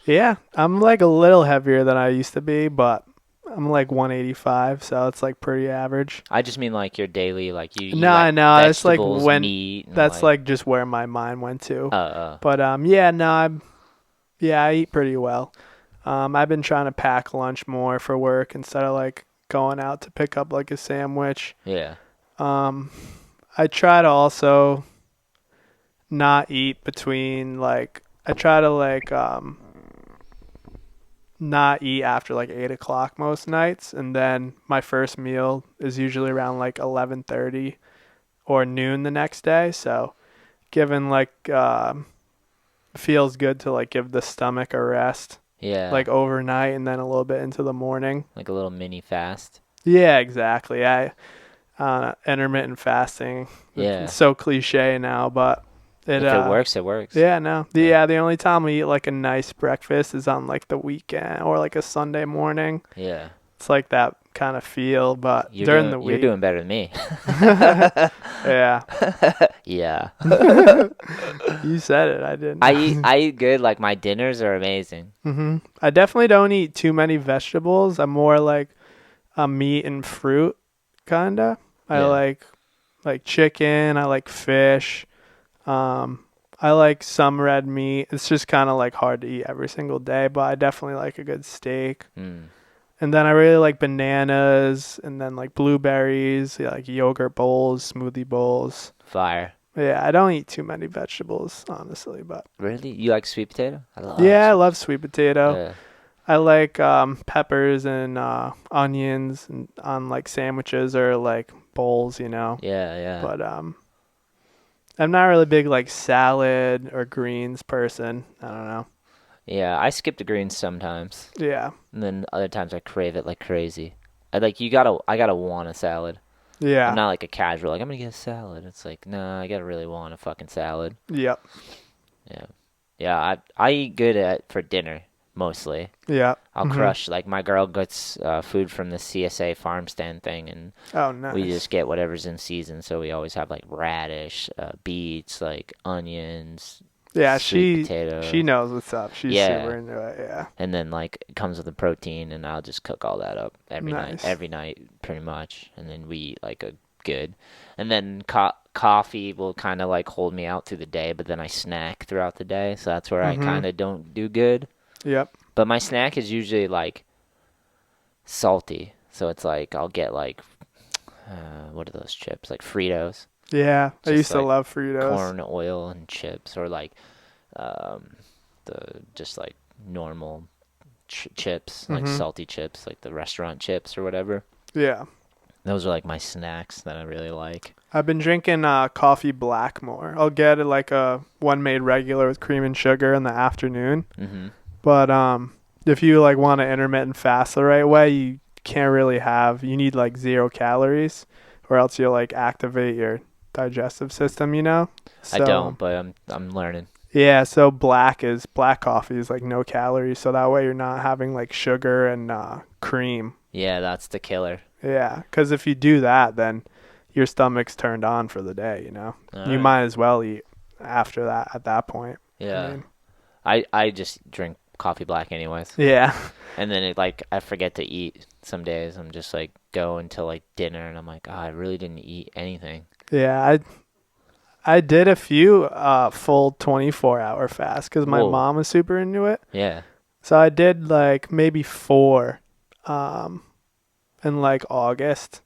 Yeah. I'm like a little heavier than I used to be, but I'm like 185, so it's like pretty average. I just mean like your daily, like you eat No, like I know. It's like vegetables, when meat. And that's like just where my mind went to. But yeah, no, I eat pretty well. I've been trying to pack lunch more for work instead of like going out to pick up like a sandwich. yeah. I try to also not eat between like I try to like not eat after like 8 o'clock most nights, and then my first meal is usually around like 11:30 or noon the next day. So, given like feels good to like give the stomach a rest, Yeah. like overnight and then a little bit into the morning. Like a little mini fast. Yeah, exactly. intermittent fasting. It's Yeah. so cliche now, but it If it works, it works. yeah, no. Yeah. The only time we eat like a nice breakfast is on like the weekend or like a Sunday morning. Yeah. It's like that kind of feel, but during the You're week. doing better than me. Yeah. Yeah. You said it, I didn't. I eat good. Like my dinners are amazing. I definitely don't eat too many vegetables. I'm more like a meat and fruit kinda. I Yeah. like chicken, I like fish. Um I like some red meat. It's just kind of like hard to eat every single day, but I definitely like a good steak. Mm. And then I really like bananas and then like blueberries, yeah, like yogurt bowls, smoothie bowls. Fire. Yeah, I don't eat too many vegetables, honestly, but Really? You like sweet potato? I love yeah, I sweet love sweet potato. potato. I like peppers and onions and on like sandwiches or like bowls, you know. Yeah, yeah. But I'm not really big like salad or greens person. I don't know. Yeah, I skip the greens sometimes. Yeah. And then other times I crave it like crazy. I gotta want a salad. I'm Yeah. not like a casual, like I'm gonna get a salad. It's like, nah, I gotta really want a fucking salad. Yep. Yeah. Yeah, I eat good at for dinner mostly. Yeah. I'll crush like my girl gets food from the CSA farm stand thing, and Oh, we nice. just get whatever's in season. So we always have like radish, beets, like onions, Yeah, sweet she potato. knows what's up. She's super Yeah, into it. Yeah. and then like it comes with the protein, and I'll just cook all that up Nice. every night pretty much, and then we eat like a good, and then coffee will kind of like hold me out through the day, but then I snack throughout the day, so that's where I Mhm. kind of don't do good. Yep. But my snack is usually like salty, so it's like I'll get like what are those chips? Like Fritos, Yeah, I just used to like love Fritos. corn oil and chips, or like um, the just like normal chips, like Mhm. salty chips, like the restaurant chips or whatever. Yeah. Those are like my snacks that I really like. I've been drinking coffee black more. I'll get it like a one made regular with cream and sugar in the afternoon. Hmm. But if you like want to intermittent fast the right way, you can't really have. You need like 0 calories, or else you'll like activate your digestive system. You know. I So don't, but I'm learning. yeah, so black coffee is like no calories, so that way you're not having like sugar and cream. Yeah, that's the killer. Yeah, because if you do that, then your stomach's turned on for the day. You know, All you right. might as well eat after that. At that point, I Yeah. mean, I just drink coffee black anyways. yeah, And then it like I forget to eat some days. I'm just like go until like dinner and I'm like, oh, I really didn't eat anything. yeah. I did a few full 24-hour fasts because my Whoa. mom was super into it. Yeah. So I did like maybe four um, in like August,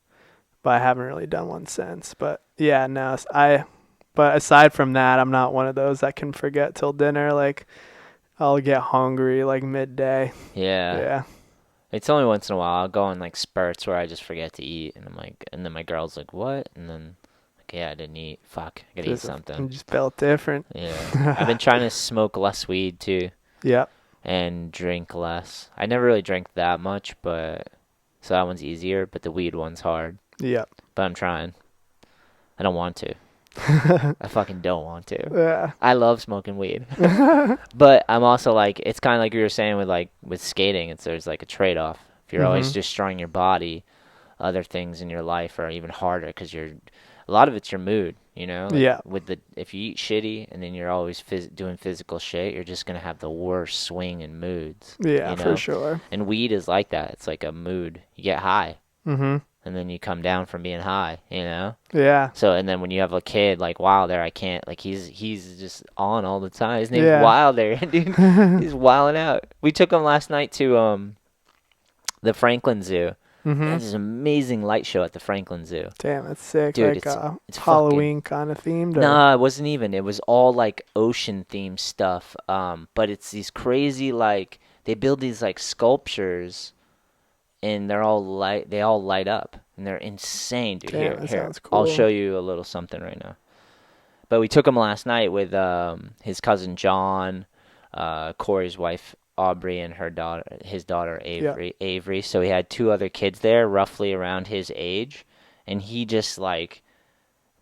but I haven't really done one since. But yeah, no, but aside from that, I'm not one of those that can forget till dinner. Like I'll get hungry like midday. Yeah. Yeah. It's only once in a while. I'll go on like spurts where I just forget to eat and I'm like and then my girl's like, "What?" And then like, yeah, I didn't eat. Fuck. I got to eat I'm something. just built different. Yeah. I've been trying to smoke less weed too Yep. and drink less. I never really drank that much, but so that one's easier, but the weed one's hard. Yep. But I'm trying. I don't want to. I fucking don't want to. Yeah. I love smoking weed. But I'm also like it's kind of like you were saying with like with skating, it's there's like a trade-off. If you're always Mhm. destroying your body, other things in your life are even harder because you're a lot of it's your mood, you know? Like Yeah. with the if you eat shitty and then you're always doing physical shit, you're just going to have the worst swing in moods, Yeah, you for know? sure. And weed is like that. It's like a mood. You get high Mhm. and then you come down from being high, you know? Yeah. So and then when you have a kid like Wilder, I can't like he's just on all the time. His name's Yeah. Wilder, dude. He's wilding out. We took him last night to the Franklin Zoo. They had Mhm. this amazing light show at the Franklin Zoo. Damn, that's sick. Dude, Like it's fucking Halloween kind of themed, or nah, it wasn't even. It was all like ocean themed stuff. But it's these crazy like they build these like sculptures and they all light up and they're insane, dude. damn, that Here. sounds I'll cool. show you a little something right now. But we took him last night with his cousin John, Corey's wife Aubrey, and his daughter Yeah. Avery. So he had two other kids there, roughly around his age, and he just like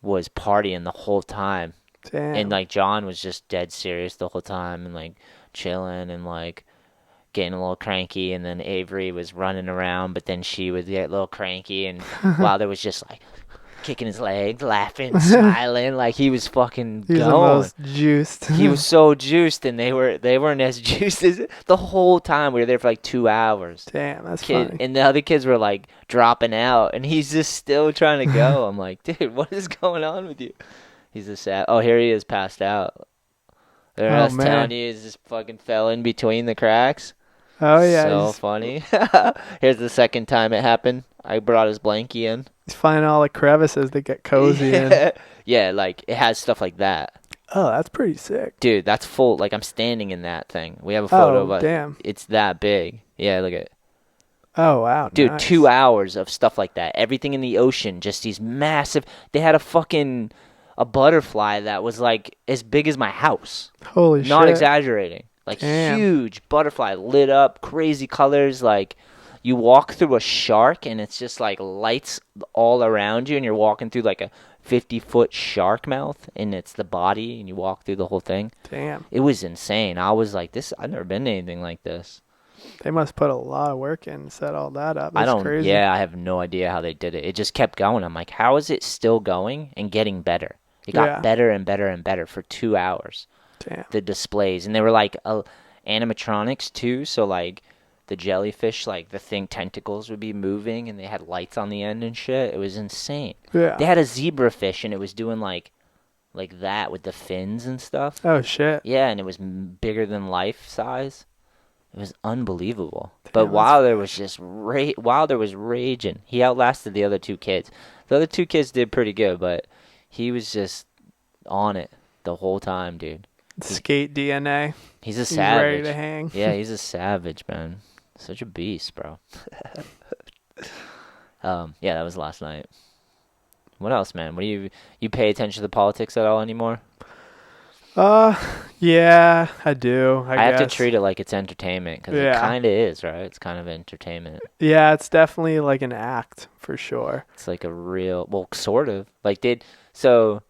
was partying the whole time, and Damn. like John was just dead serious the whole time and like chilling and like getting a little cranky, and then Avery was running around, but then she would get a little cranky, and Wilder was just like kicking his legs, laughing, smiling, like he was fucking He's the going. most juiced. He was so juiced, and they weren't as juiced as the whole time. We were there for like 2 hours. Damn, that's funny. And the other kids were like dropping out, and he's just still trying to go. I'm like, dude, what is going on with you? He's a sad. Oh, here he is, passed out. The Oh rest man. telling you, is just fucking fell in between the cracks. Oh yeah. So funny. Here's the second time it happened. I brought his blankie in. He's finding all the crevices to get cozy in. Yeah. Yeah, like it has stuff like that. Oh, that's pretty sick. Dude, that's full. Like I'm standing in that thing. We have a photo, Oh but damn. it's that big. Yeah, look at it. Oh wow. Dude, Nice. 2 hours of stuff like that. Everything in the ocean, just these massive. They had a butterfly that was like as big as my house. Holy Not shit. exaggerating. Like Damn. huge butterfly, lit up, crazy colors. Like you walk through a shark and it's just like lights all around you, and you're walking through like a 50-foot shark mouth, and it's the body, and you walk through the whole thing. Damn. It was insane. I was like, this. I've never been to anything like this. They must put a lot of work in to set all that up. That's crazy. Yeah, I have no idea how they did it. It just kept going. I'm like, how is it still going and getting better? It got Yeah. better and better and better for 2 hours. Damn. The displays, and they were like animatronics too, so like the jellyfish, like the thing tentacles would be moving, and they had lights on the end and shit. It was insane. Yeah. They had a zebrafish, and it was doing like that with the fins and stuff. Oh shit. Yeah, and it was bigger than life size. It was unbelievable. Damn, But that's Wilder was just Wilder was raging. He outlasted the other two kids. The other two kids did pretty good, but he was just on it the whole time, dude. Skate DNA. He's a He's savage. ready to hang. Yeah, he's a savage, man. Such a beast, bro. Yeah, that was last night. What else, man? What do you pay attention to politics at all anymore? Yeah, I do. I have to guess. treat it like it's entertainment, because Yeah. it kind of is, right? It's kind of entertainment. Yeah, it's definitely like an act for sure. It's like a real, well, sort of. Like so,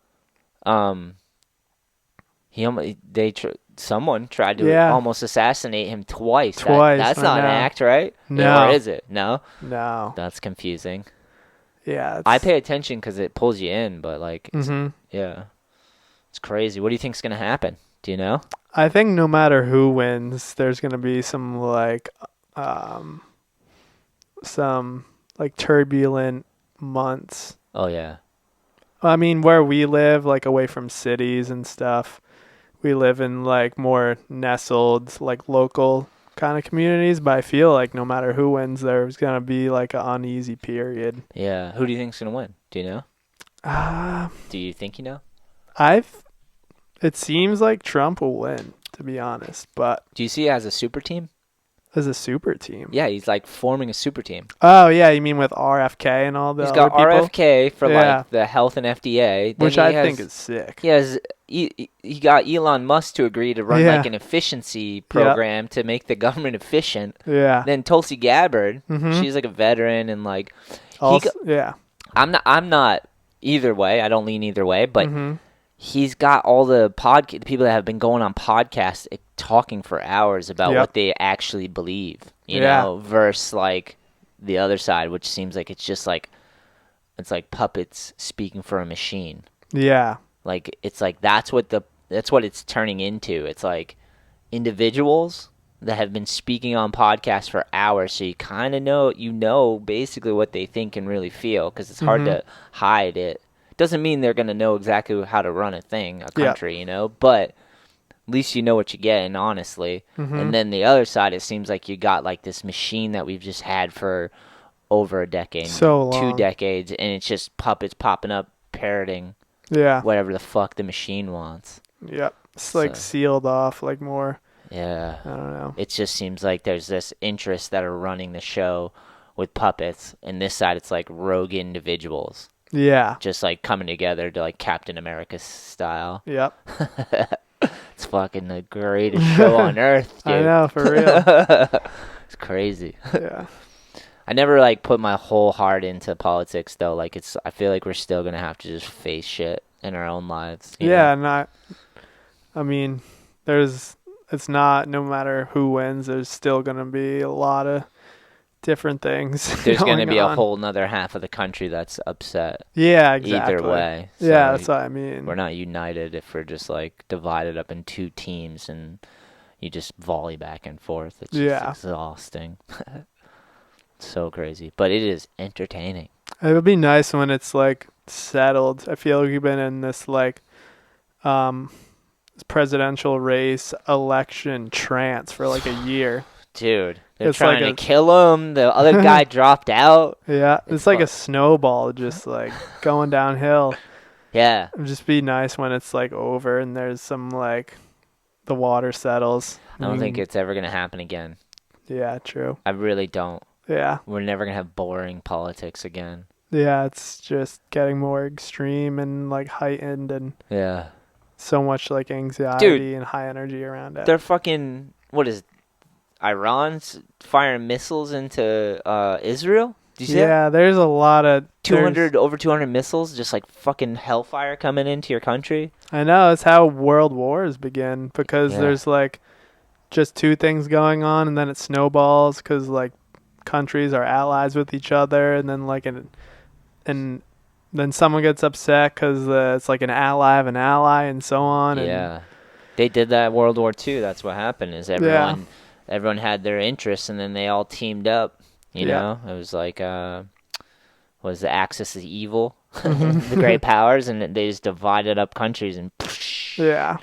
someone tried to Yeah. almost assassinate him twice. Twice, That's I not an know. act, right? No. Or is it? No? No. That's confusing. Yeah. I pay attention because it pulls you in, but like, Mm-hmm. it's crazy. What do you think's gonna happen? Do you know? I think no matter who wins, there's gonna be some turbulent months. Oh yeah, I mean, where we live, like away from cities and stuff, we live in like more nestled, like local kind of communities. But I feel like no matter who wins, there's gonna be like an uneasy period. yeah. Who do you think's gonna win? Do you know? Uh, Do you think you know? It seems like Trump will win, to be honest. But Do you see it as a super team? as a super team. Yeah, he's like forming a super team. Oh yeah, you mean with RFK and all the He's other got people? RFK for Yeah. like the health and FDA, then Which he I has- think is sick. He has he got Elon Musk to agree to run Yeah. like an efficiency program to make the government efficient. Yeah. Then Tulsi Gabbard, Mhm. she's like a veteran, and like Also, yeah. I'm not either way. I don't lean either way, but Mhm. he's got all the people that have been going on podcasts talking for hours about Yep. what they actually believe, you Yeah. know, versus like the other side, which seems like it's just like it's like puppets speaking for a machine. Yeah. Like it's like that's what it's turning into. It's like individuals that have been speaking on podcasts for hours, so you kind of know basically what they think and really feel, because it's hard to hide it. Doesn't mean they're gonna know exactly how to run a country, you know, but at least you know what you're getting, honestly. And then the other side, it seems like you got like this machine that we've just had for over a decade, So long. 2 decades, and it's just puppets popping up parroting Yeah. whatever the fuck the machine wants. Yep. It's like So- sealed off, like more. Yeah. I don't know. It just seems like there's this interest that are running the show with puppets, and this side it's like rogue individuals Yeah. just like coming together to like Captain America style. Yep. It's fucking the greatest show on earth, dude. I know, for real. It's crazy. Yeah. I never like put my whole heart into politics though. Like I feel like we're still gonna have to just face shit in our own lives, you know? Yeah, not. I mean, there's. It's not. No matter who wins, there's still gonna be a lot of different things There's gonna going be a on. whole nother half of the country that's upset Yeah, either exactly. way. Yeah, So that's what I we're mean. not united if we're just like divided up in two teams and you just volley back and forth. It's just Yeah, exhausting. So crazy, but it is entertaining. it would be nice when it's like settled. I feel like we've been in this like um presidential race election trance for like a year. Dude, they're It's like trying to a kill him. The other guy dropped out. yeah, It's it's like a fun. snowball just like going downhill. Yeah, It'd just be nice when it's like over and there's some like the water settles. I don't think it's ever gonna happen again. Yeah, true. I really don't. Yeah. We're never gonna have boring politics again. Yeah, it's just getting more extreme and like heightened and Yeah. so much like Dude, anxiety and high energy around it. they're fucking what is Iran's firing missiles into Israel? Do you see that? Yeah, there's a lot of 200 over 200 missiles just like fucking hellfire coming into your country. I know it's how world wars begin because Yeah. there's like just two things going on and then it snowballs because like countries are allies with each other and then like and then someone gets upset because it's like an ally of an ally and so on and Yeah. They did that in World War II. That's what happened is yeah, everyone had their interests and then they all teamed up, you yeah. know? It was like was the axis of evil, the Mhm. great powers, and they just divided up countries and Yeah.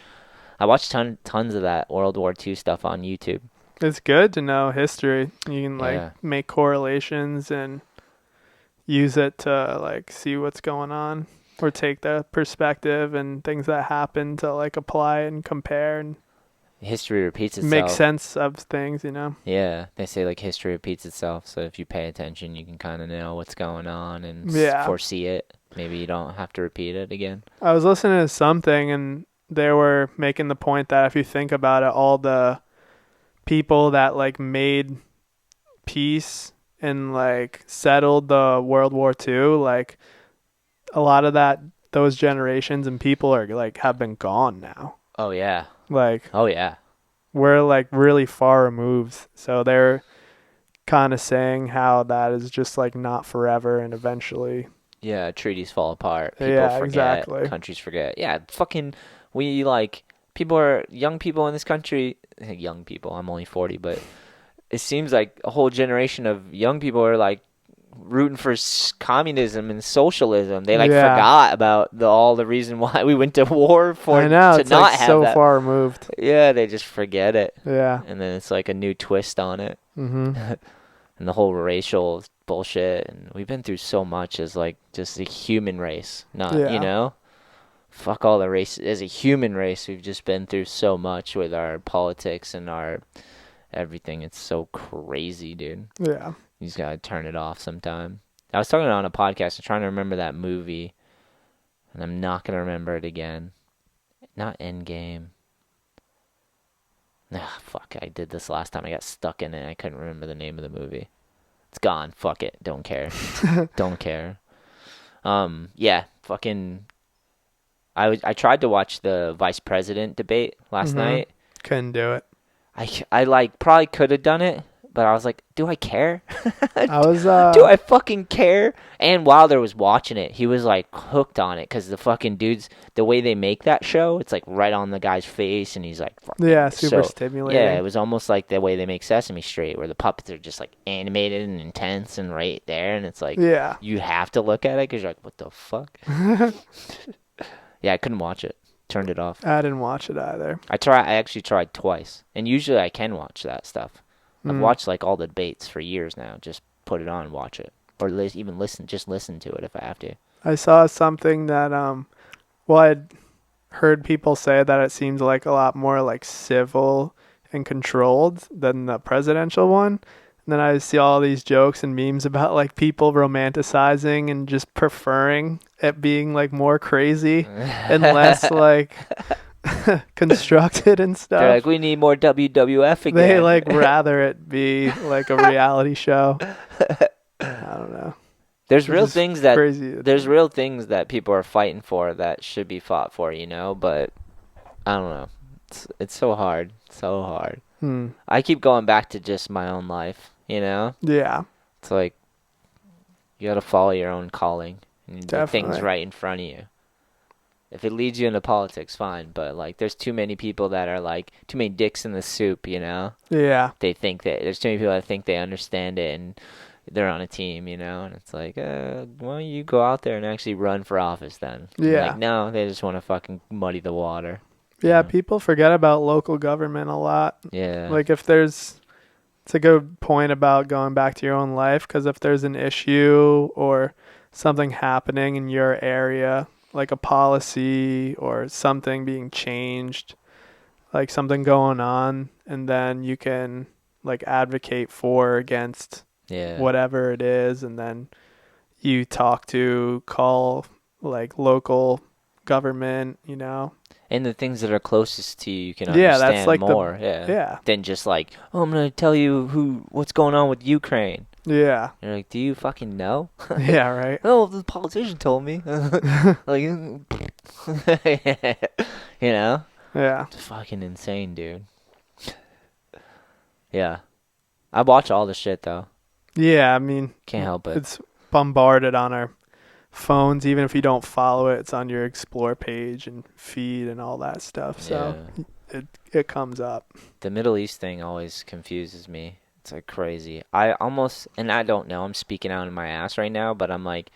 I watched tons of that World War II stuff on YouTube. It's good to know history. You can like Yeah. make correlations and use it to like see what's going on or take the perspective and things that happen to like apply and compare and History repeats make itself. sense of things, you know? Yeah, they say like history repeats itself. So if you pay attention, you can kind of know what's going on and Yeah. foresee it. Maybe you don't have to repeat it again. I was listening to something and they were making the point that if you think about it, all the people that like made peace and like settled the World War II, like a lot of those generations and people are like have been gone now. Oh yeah. Like Oh yeah. we're like really far removed. So they're kind of saying how that is just like not forever and eventually. Yeah, treaties fall apart. People Yeah, forget. exactly. Countries forget. Yeah, fucking we like people are young people in this country. Young people. I'm only 40, but it seems like a whole generation of young people are like rooting for communism and socialism. They like Yeah. forgot about all the reason why we went to war for I know to it's not like have so that. far removed. Yeah, they just forget it, Yeah. and then it's like a new twist on it, Mhm. and the whole racial bullshit. And we've been through so much as like just a human race, not you Yeah. know. Fuck all the race. As a human race, we've just been through so much with our politics and our everything. It's so crazy, dude. Yeah. You just gotta turn it off sometime. I was talking on a podcast. I'm trying to remember that movie, and I'm not gonna remember it again. Not Endgame. Ah, fuck. I did this last time. I got stuck in it. I couldn't remember the name of the movie. It's gone. Fuck it. Don't care. Don't care. Yeah. Fucking. I tried to watch the vice president debate last Mhm. night. Couldn't do it. I like probably could have done it, but I was like, do I care? I was Do I fucking care? And Wilder was watching it. He was like hooked on it because the fucking dudes, the way they make that show, it's like right on the guy's face, and he's like, fucking yeah, super so stimulating. yeah. It was almost like the way they make Sesame Street, where the puppets are just like animated and intense and right there, and it's like Yeah. you have to look at it because you're like, what the fuck? Yeah, I couldn't watch it. Turned it off. I didn't watch it either. I actually tried twice, and usually I can watch that stuff. I've Mm. watched like all the debates for years now. Just put it on and watch it, or even listen. Just listen to it if I have to. I saw something that well, I'd heard people say that it seems like a lot more like civil and controlled than the presidential one. And then I see all these jokes and memes about like people romanticizing and just preferring it being like more crazy and less like constructed and They're like, stuff. we need more WWF They again. like rather it be like a reality show. I don't know. There's Which real is things that crazy to there's think. real things that people are fighting for that should be fought for, you know, but I don't know. It's so hard. So hard. Hmm. I keep going back to just my own life, you know? Yeah, It's like you got to follow your own calling and the things definitely. right in front of you. If it leads you into politics, fine, but like there's too many people that are like too many dicks in the soup, you know? Yeah. They think that there's too many people that think they understand it and they're on a team, you know? And it's like, why don't you go out there and actually run for office then? And like, Yeah. no, they just want to fucking muddy the water, you Yeah, know? people forget about local government a lot. Yeah. Like if there's it's a good point about going back to your own life because if there's an issue or something happening in your area, like a policy or something being changed, like something going on, and then you can like advocate for or against Yeah. whatever it is, and then you call like local government, you know. And the things that are closest to you can Yeah, that's understand like the more, yeah, yeah. than just like, oh, I'm gonna tell you what's going on with Ukraine. Yeah. You're like, do you fucking know? Like, Yeah, right. oh, the politician told me. Like, you know, Yeah. it's fucking insane, dude. Yeah, I watch all the shit though. Yeah, I mean, Can't help it. it's bombarded on our phones. Even if you don't follow it, it's on your explore page and feed and all that stuff. So Yeah, it comes up. the Middle East thing always confuses me. It's like crazy. I almost, and I don't know. I'm speaking out in my ass right now, but I'm like,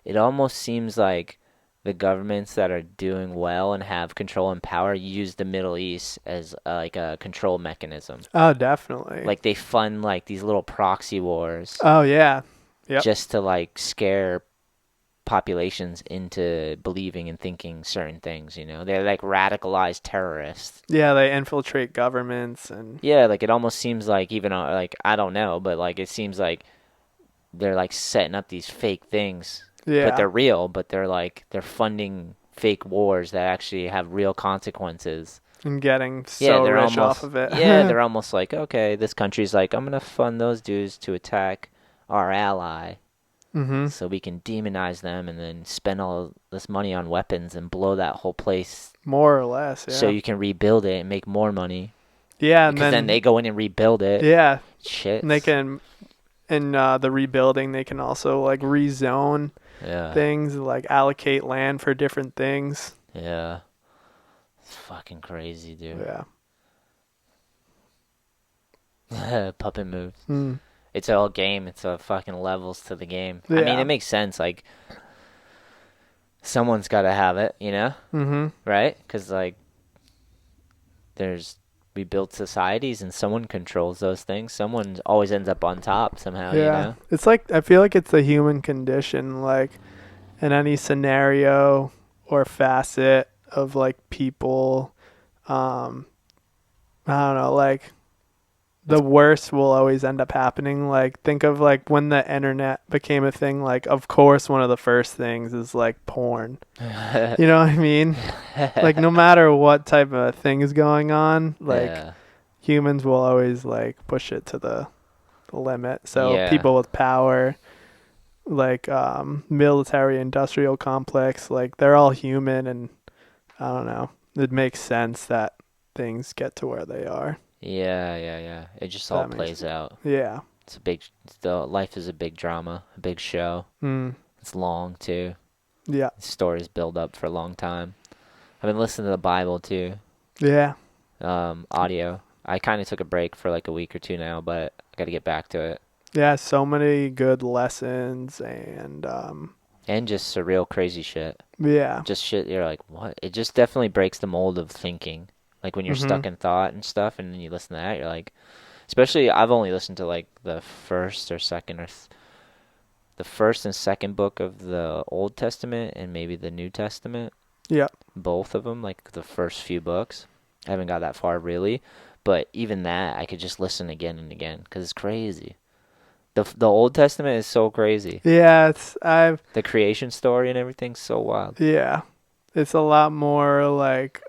it almost seems like the governments that are doing well and have control and power use the Middle East as like a control mechanism. Oh, definitely. Like they fund like these little proxy wars Oh, yeah. Yep. just to like scare populations into believing and thinking certain things, you know? They're like radicalized terrorists. Yeah, they infiltrate governments and Yeah, like it almost seems like even like I don't know, but like it seems like they're like setting up these fake things, but yeah, they're real, but they're funding fake wars that actually have real consequences. and getting Yeah, so they're rich off almost of it. yeah, they're almost like, okay, this country's like, I'm gonna fund those dudes to attack our ally Mhm. so we can demonize them and then spend all this money on weapons and blow that whole place More or less, so yeah. you can rebuild it and make more money. Yeah, and Because then they then go in and rebuild it. yeah, Shit. and they can in the rebuilding they can also like rezone Yeah. things, like allocate land for different things. Yeah. It's fucking crazy, dude. Yeah. Puppet moves. Mm. It's all game. It's a fucking levels to the game. I mean, Yeah. it makes sense. Like, someone's got to have it, you know? Mhm. Right? Because, like, we build societies and someone controls those things. Someone always ends up on top somehow, you Yeah. know? It's like I feel like it's the human condition, like in any scenario or facet of like people. Um, I don't know, like the worst will always end up happening. Like think of like when the internet became a thing, like of course one of the first things is like porn. You know what I mean? Like no matter what type of thing is going on, like Yeah. humans will always like push it to the limit. So Yeah. people with power, like military industrial complex, like they're all human, and I don't know. It makes sense that things get to where they are. Yeah, yeah, yeah. It just all That makes plays out. yeah. Life is a big drama, a big show. Mm, It's long too. yeah. Stories build up for a long time. I've been listening to the Bible too, Yeah. audio. I kind of took a break for like a week or two now, but I got to get back to it. Yeah, so many good lessons and And just surreal, crazy shit. yeah. Just shit you're like, what? It just definitely breaks the mold of thinking. Like when you're Mhm. stuck in thought and stuff, and then you listen to that, you're like, especially I've only listened to like the first or second the first and second book of the Old Testament and maybe the New Testament. Yeah. Both of them, like the first few books. I haven't got that far really, but even that I could just listen again and again because it's crazy. The Old Testament is so crazy. Yeah, it's I've The creation story and everything's so wild. yeah. It's a lot more like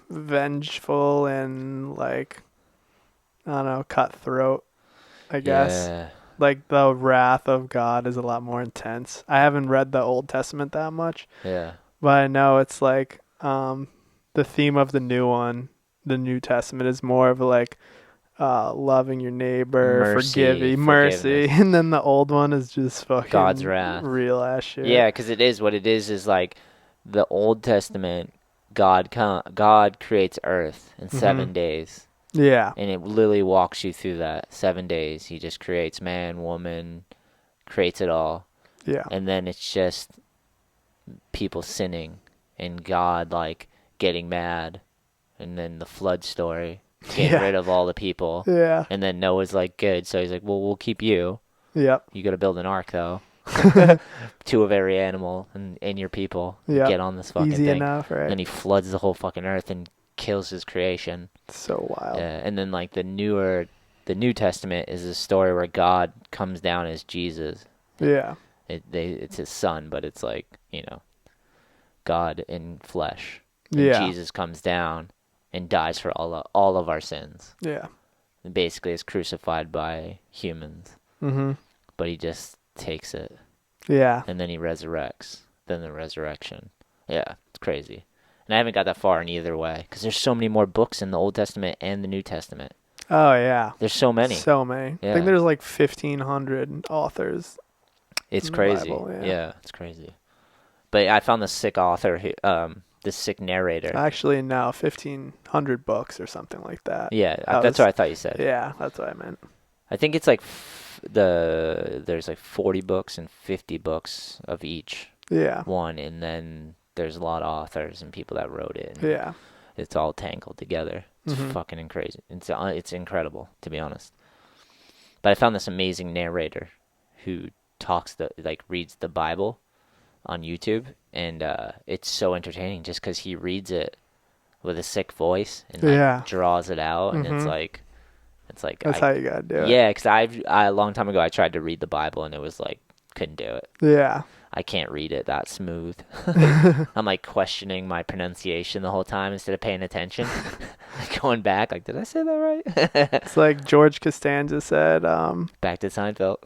vengeful and like I don't know, cutthroat, I guess. Yeah. Like the wrath of God is a lot more intense. I haven't read the Old Testament that much, Yeah. but I know it's like the theme of the new one, the New Testament is more of like loving your neighbor, Mercy, forgiving, mercy, forgiveness, and then the old one is just God's fucking wrath. real ass shit. Yeah, because it is what it is like the Old Testament. God creates Earth in Mhm. 7 days, Yeah. and it literally walks you through that 7 days. He just creates man, woman, creates it all, Yeah. and then it's just people sinning and God like getting mad, and then the flood story, getting Yeah. rid of all the people, Yeah. and then Noah's like good, so he's like, well, we'll keep you. Yep. You got to build an ark though. Two of every animal and your people Yep. get on this fucking Easy thing. enough, And right? then he floods the whole fucking earth and kills his creation. So wild. And then like the New Testament is a story where God comes down as Jesus. Yeah. It's his son, but it's like, God in flesh. And Yeah. Jesus comes down and dies for all of our sins. Yeah. And basically is crucified by humans. Mhm. But he just takes it. Yeah. And then he resurrects. Then the resurrection. Yeah, it's crazy. And I haven't got that far in either way because there's so many more books in the Old Testament and the New Testament. Oh yeah. There's so many. So many. I think Yeah, there's like 1,500 authors it's in the crazy. Bible. Yeah. Yeah, it's crazy. But I found this sick author, this sick narrator. Actually, no, 1,500 books or something like that. Yeah, That that's was, what I thought you said. yeah, that's what I meant. I think it's like there's like 40 books and 50 books of each Yeah. one, and then there's a lot of authors and people that wrote it. And Yeah. it's all tangled together. It's Mhm. fucking crazy. It's incredible, to be honest. But I found this amazing narrator who reads the Bible on YouTube, and it's so entertaining just because he reads it with a sick voice and like Yeah. draws it out, and Mhm. it's like That's how you gotta do it. yeah, because a long time ago I tried to read the Bible and it was like couldn't do it. Yeah. I can't read it that smooth. I'm like questioning my pronunciation the whole time instead of paying attention. Going back, like, did I say that right? It's like George Costanza said, Back to Seinfeld.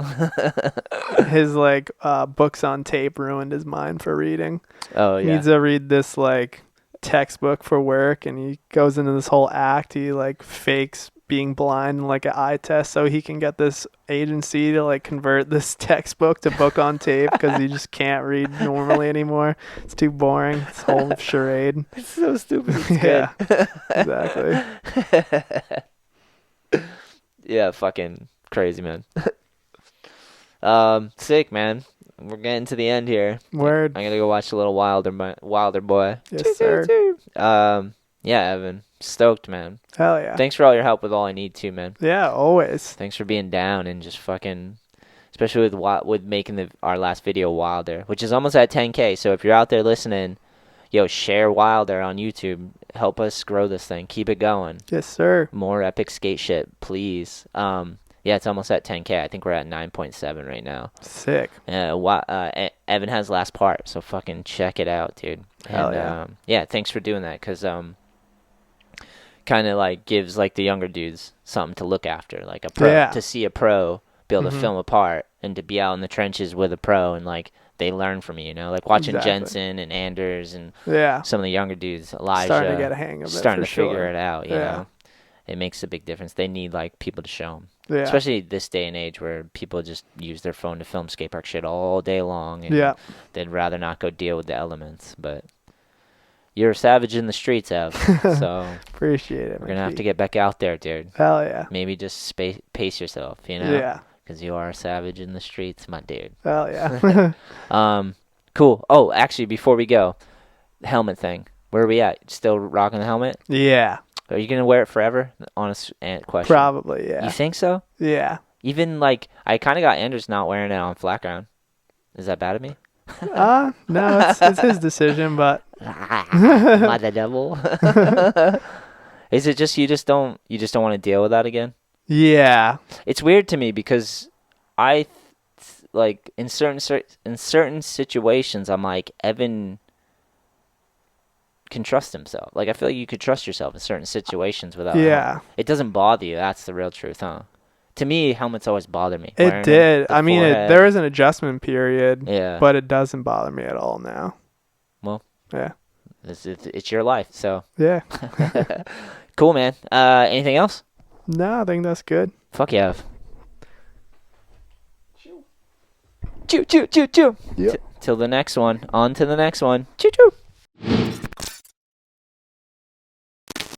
his like books on tape ruined his mind for reading. Oh He yeah. needs to read this like textbook for work, and he goes into this whole act. He like fakes being blind in like an eye test so he can get this agency to like convert this textbook to book on tape because he just can't read normally anymore. It's too boring. This whole charade. It's so stupid. It's Yeah, good. exactly. Yeah, fucking crazy, man. Sick, man. We're getting to the end here. Word. I'm gonna go watch a little Wilder Boy. Yes, sir. Yeah, Evan. Stoked, man. Hell yeah. Thanks for all your help with All I Need too, man. Yeah, always. Thanks for being down and just fucking, especially with making our last video Wilder, which is almost at 10K. So if you're out there listening, yo, share Wilder on YouTube. Help us grow this thing. Keep it going. Yes, sir. More epic skate shit, please. Yeah, it's almost at 10K. I think we're at 9.7 right now. Sick. Evan has last part, so fucking check it out, dude. Hell And yeah. yeah, thanks for doing that, cause kind of like gives like the younger dudes something to look after, like a pro, Yeah. to see a pro be able to Mhm. film a part and to be out in the trenches with a pro, and like they learn from you, like watching Exactly. Jensen and Anders and Yeah. some of the younger dudes, Elijah, Starting to get a hang of it. starting for to sure. figure it out. You Yeah. know, it makes a big difference. They need like people to show them. Yeah. Especially this day and age where people just use their phone to film skatepark shit all day long, and Yeah. they'd rather not go deal with the elements. But you're a savage in the streets, Ev. So Appreciate it. we're gonna have to get back out there, dude. Hell yeah. Maybe just pace yourself, Yeah. because you are a savage in the streets, my dude. Hell yeah. Cool. Oh, actually, before we go, the helmet thing. Where are we at? Still rocking the helmet? Yeah. Are you gonna wear it forever? Honest question. Probably. Yeah. You think so? Yeah. Even like I kind of got Anders not wearing it on flat ground. Is that bad of me? No, it's his decision, but Am I the devil? Is it just you just don't want to deal with that again? yeah. It's weird to me because like in certain situations I'm like Evan can trust himself. Like, I feel like you could trust yourself in certain situations without a helmet. Yeah, It doesn't bother you. That's the real truth, huh? To me, helmets always bother me. it Wearing them, did. the I mean, there forehead. is an adjustment period, Yeah. but it doesn't bother me at all now. Well, Yeah. it's your life, so. Yeah. Cool, man. Anything else? No, I think that's good. Fuck yeah. Choo, choo, choo, choo. Yep. Till the next one. On to the next one. Choo, choo.